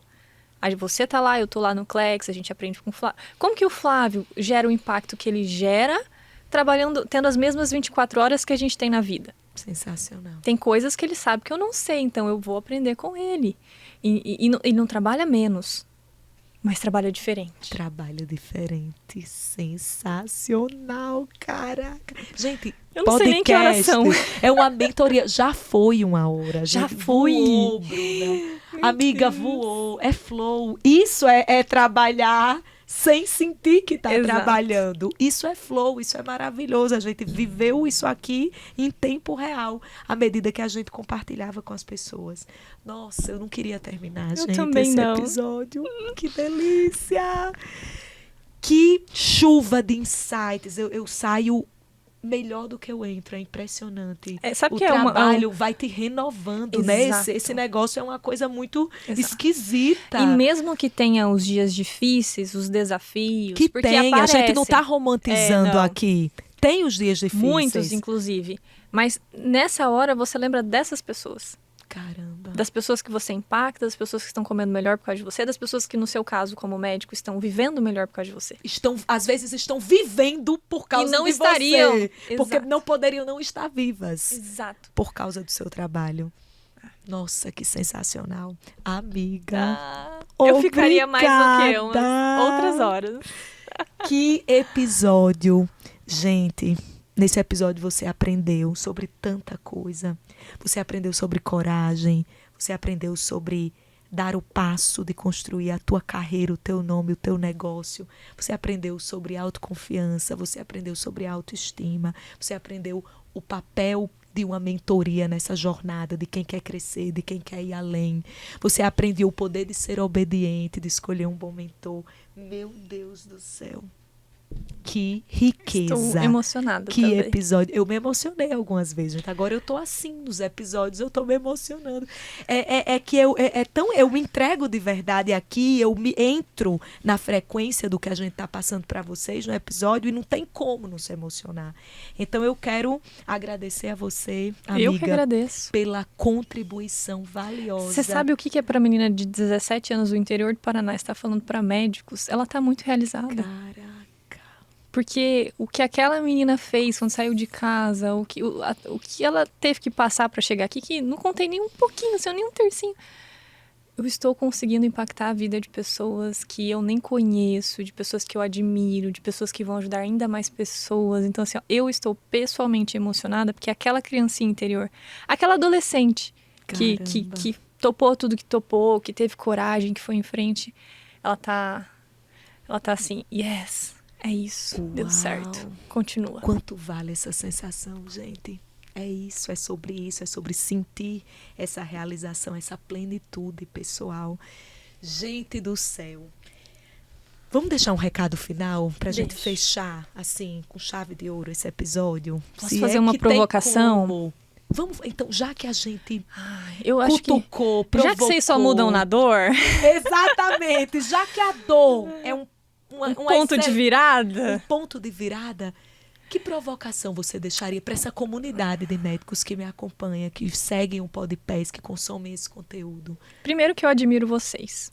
Aí você tá lá, eu tô lá no Clex, a gente aprende com o Flávio. Como que o Flávio gera o impacto que ele gera trabalhando, tendo as mesmas 24 horas que a gente tem na vida? Sensacional. Tem coisas que ele sabe que eu não sei, então eu vou aprender com ele. E não trabalha menos, mas trabalha diferente. Trabalha diferente. Sensacional, caraca. Gente, eu não sei nem que horas são. É uma mentoria. Já foi 1 hora. Já foi. Voou, Bruna. Amiga, voou. É flow. Isso é trabalhar sem sentir que está trabalhando. Isso é flow, isso é maravilhoso. A gente viveu isso aqui em tempo real, à medida que a gente compartilhava com as pessoas. Nossa, eu não queria terminar, gente, esse episódio. Que delícia! Que chuva de insights. Eu saio melhor do que eu entro. É impressionante. Sabe O que trabalho vai te renovando, né? Exato. Esse negócio é uma coisa muito Exato. esquisita. E mesmo que tenha os dias difíceis, os desafios, Que porque tem, a gente não tá aparecem. romantizando não. aqui. Tem os dias difíceis. Muitos, inclusive. Mas nessa hora você lembra dessas pessoas. Caramba. Das pessoas que você impacta, das pessoas que estão comendo melhor por causa de você, das pessoas que, no seu caso, como médico, estão vivendo melhor por causa de você. Às vezes estão vivendo por causa E não de estariam. você. Porque Exato. não poderiam não estar vivas. Exato. Por causa do seu trabalho. Nossa, que sensacional. Amiga. Eu ficaria mais do que obrigada. outras horas. Que episódio. Gente, nesse episódio você aprendeu sobre tanta coisa. Você aprendeu sobre coragem. Você aprendeu sobre dar o passo de construir a tua carreira, o teu nome, o teu negócio. Você aprendeu sobre autoconfiança. Você aprendeu sobre autoestima. Você aprendeu o papel de uma mentoria nessa jornada, de quem quer crescer, de quem quer ir além. Você aprendeu o poder de ser obediente, de escolher um bom mentor. Meu Deus do céu. Que riqueza. Estou emocionada que também. episódio. Eu me emocionei algumas vezes, gente. Agora eu tô assim nos episódios, eu tô me emocionando. Eu me entrego de verdade aqui, eu me entro na frequência do que a gente tá passando para vocês no episódio e não tem como não se emocionar. Então eu quero agradecer a você, amiga, Eu que agradeço. pela contribuição valiosa. Você sabe o que é para menina de 17 anos do interior do Paraná estar falando para médicos? Ela tá muito realizada. Caraca. Porque o que aquela menina fez quando saiu de casa, o que ela teve que passar para chegar aqui, que não contei nem um pouquinho, nem um tercinho. Eu estou conseguindo impactar a vida de pessoas que eu nem conheço, de pessoas que eu admiro, de pessoas que vão ajudar ainda mais pessoas. Então, assim, ó, eu estou pessoalmente emocionada porque aquela criancinha interior, aquela adolescente que topou tudo que topou, que teve coragem, que foi em frente, ela tá assim, yes. É isso, Uau. Deu certo. Continua. Quanto vale essa sensação, gente? É isso, é sobre sentir essa realização, essa plenitude pessoal. Gente do céu. Vamos deixar um recado final pra gente fechar, assim, com chave de ouro esse episódio? Posso fazer uma provocação? Vamos, então, já que a gente eu acho cutucou, provocou... Já que vocês só mudam na dor... Exatamente, já que a dor é um ponto de virada. Um ponto de virada. Que provocação você deixaria para essa comunidade de médicos que me acompanha, que seguem o Podpés, que consomem esse conteúdo? Primeiro que eu admiro vocês.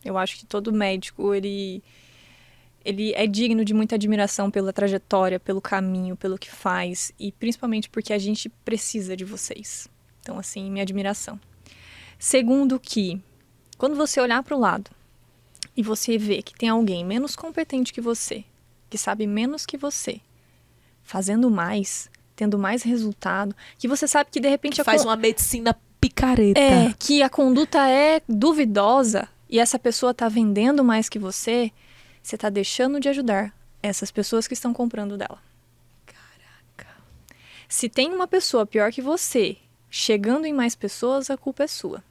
Eu acho que todo médico, ele é digno de muita admiração pela trajetória, pelo caminho, pelo que faz. E principalmente porque a gente precisa de vocês. Então, assim, minha admiração. Segundo que, quando você olhar para o lado, e você vê que tem alguém menos competente que você, que sabe menos que você, fazendo mais, tendo mais resultado, que você sabe que de repente... Faz uma medicina picareta. Que a conduta é duvidosa e essa pessoa está vendendo mais que você está deixando de ajudar essas pessoas que estão comprando dela. Caraca. Se tem uma pessoa pior que você chegando em mais pessoas, a culpa é sua.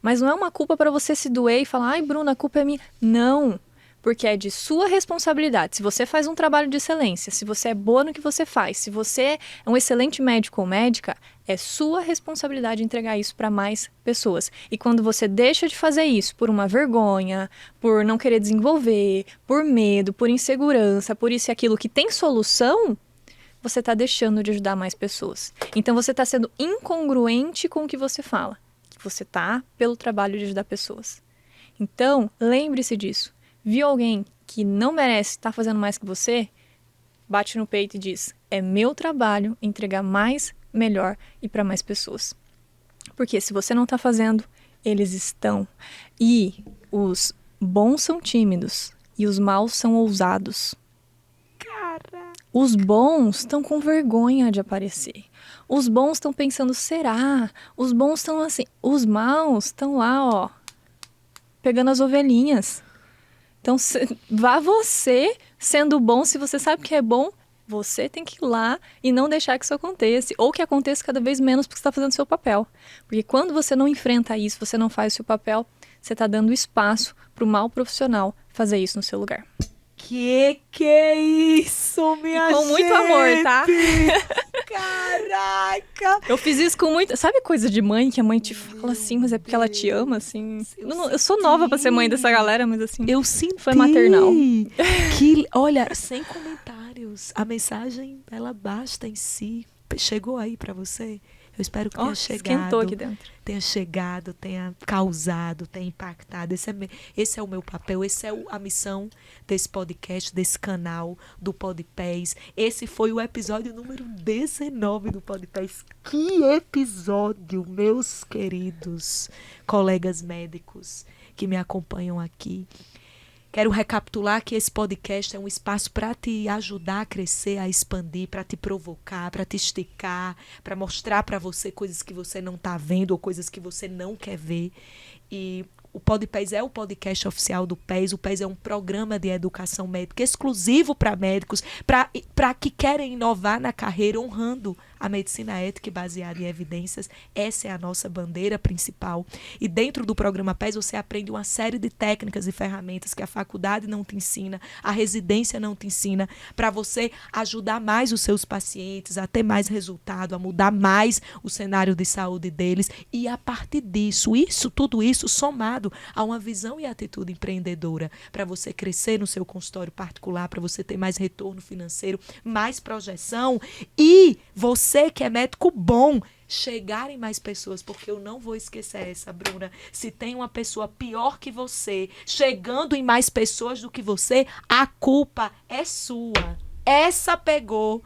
Mas não é uma culpa para você se doer e falar, ai, Bruna, a culpa é minha. Não, porque é de sua responsabilidade. Se você faz um trabalho de excelência, se você é boa no que você faz, se você é um excelente médico ou médica, é sua responsabilidade entregar isso para mais pessoas. E quando você deixa de fazer isso por uma vergonha, por não querer desenvolver, por medo, por insegurança, por isso e aquilo que tem solução, você está deixando de ajudar mais pessoas. Então você está sendo incongruente com o que você fala. Você está pelo trabalho de ajudar pessoas. Então, lembre-se disso. Viu alguém que não merece estar fazendo mais que você? Bate no peito e diz, é meu trabalho entregar mais, melhor e para mais pessoas. Porque se você não está fazendo, eles estão. E os bons são tímidos e os maus são ousados. Os bons estão com vergonha de aparecer. Os bons estão pensando, será? Os bons estão assim. Os maus estão lá, ó, pegando as ovelhinhas. Então, vá você sendo bom. Se você sabe que é bom, você tem que ir lá e não deixar que isso aconteça. Ou que aconteça cada vez menos porque você está fazendo o seu papel. Porque quando você não enfrenta isso, você não faz o seu papel, você está dando espaço para o mau profissional fazer isso no seu lugar. Que é isso, minha gente? Com muito amor, tá? Caraca! Eu fiz isso com muito... Sabe coisa de mãe, que a mãe te fala assim, mas é porque ela te ama, assim? Eu sou nova pra ser mãe dessa galera, mas assim... Eu senti. Foi maternal. Olha, sem comentários. A mensagem, ela basta em si. Chegou aí pra você? Eu espero que tenha chegado. Esquentou aqui dentro. Tenha chegado, tenha causado, tenha impactado. Esse é o meu papel, essa é a missão desse podcast, desse canal, do Podpés. Esse foi o episódio número 19 do Podpés. Que episódio, meus queridos colegas médicos que me acompanham aqui. Quero recapitular que esse podcast é um espaço para te ajudar a crescer, a expandir, para te provocar, para te esticar, para mostrar para você coisas que você não está vendo ou coisas que você não quer ver. E o Podpés é o podcast oficial do PES. O PES é um programa de educação médica exclusivo para médicos, para que querem inovar na carreira, honrando a medicina ética e baseada em evidências. Essa é a nossa bandeira principal. E dentro do programa PES você aprende uma série de técnicas e ferramentas que a faculdade não te ensina, a residência não te ensina, para você ajudar mais os seus pacientes a ter mais resultado, a mudar mais o cenário de saúde deles. E a partir disso, tudo isso somado a uma visão e atitude empreendedora, para você crescer no seu consultório particular, para você ter mais retorno financeiro, mais projeção e você que é médico bom, chegar em mais pessoas, porque eu não vou esquecer essa, Bruna. Se tem uma pessoa pior que você, chegando em mais pessoas do que você, a culpa é sua. Essa pegou.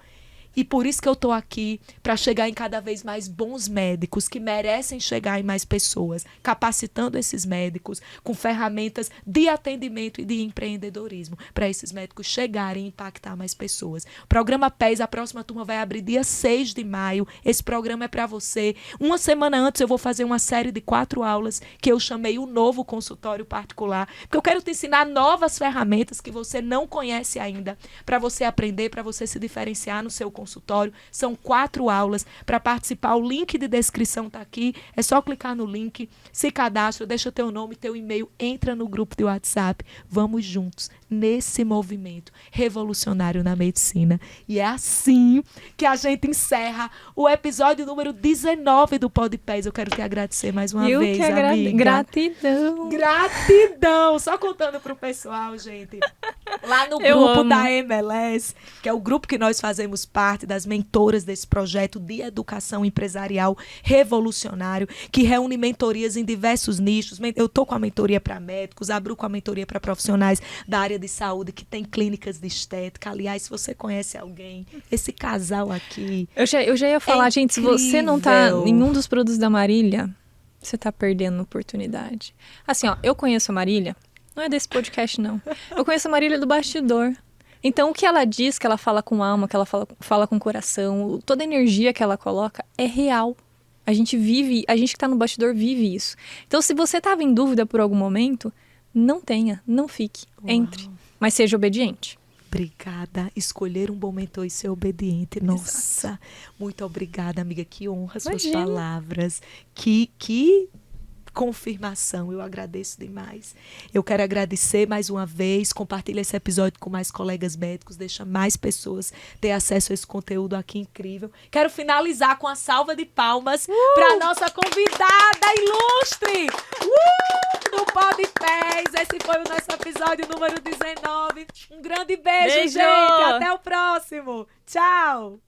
E por isso que eu estou aqui, para chegar em cada vez mais bons médicos que merecem chegar em mais pessoas, capacitando esses médicos com ferramentas de atendimento e de empreendedorismo, para esses médicos chegarem e impactar mais pessoas. O programa PES, a próxima turma vai abrir dia 6 de maio. Esse programa é para você. Uma semana antes eu vou fazer uma série de 4 aulas que eu chamei o novo consultório particular, porque eu quero te ensinar novas ferramentas que você não conhece ainda, para você aprender, para você se diferenciar no seu consultório. São 4 aulas. Para participar, o link de descrição está aqui. É só clicar no link, se cadastra, deixa teu nome, teu e-mail, entra no grupo de WhatsApp. Vamos juntos nesse movimento revolucionário na medicina. E é assim que a gente encerra o episódio número 19 do Podpés. Eu quero te agradecer mais uma vez, amiga. Gratidão. Gratidão. Só contando pro pessoal, gente. Lá no grupo da MLS, que é o grupo que nós fazemos parte, das mentoras desse projeto de educação empresarial revolucionário, que reúne mentorias em diversos nichos. Eu estou com a mentoria para médicos, abro com a mentoria para profissionais da área de saúde, que tem clínicas de estética. Aliás, se você conhece alguém, esse casal aqui... Eu já ia falar, gente, se você não está em um dos produtos da Marília, você está perdendo a oportunidade. Assim, ó, eu conheço a Marília, não é desse podcast, não. Eu conheço a Marília do bastidor. Então, o que ela diz, que ela fala com alma, que ela fala com coração, toda a energia que ela coloca é real. A gente que está no bastidor vive isso. Então, se você estava em dúvida por algum momento, não fique, entre, mas seja obediente. Obrigada. Escolher um bom mentor e ser obediente. Nossa, exato. Muito obrigada, amiga. Que honra suas palavras. Que confirmação, eu agradeço demais. Eu quero agradecer mais uma vez, compartilha esse episódio com mais colegas médicos, deixa mais pessoas ter acesso a esse conteúdo aqui incrível. Quero finalizar com a salva de palmas para nossa convidada ilustre do Podpés. Esse foi o nosso episódio número 19. Um grande beijo, gente. Até o próximo. Tchau.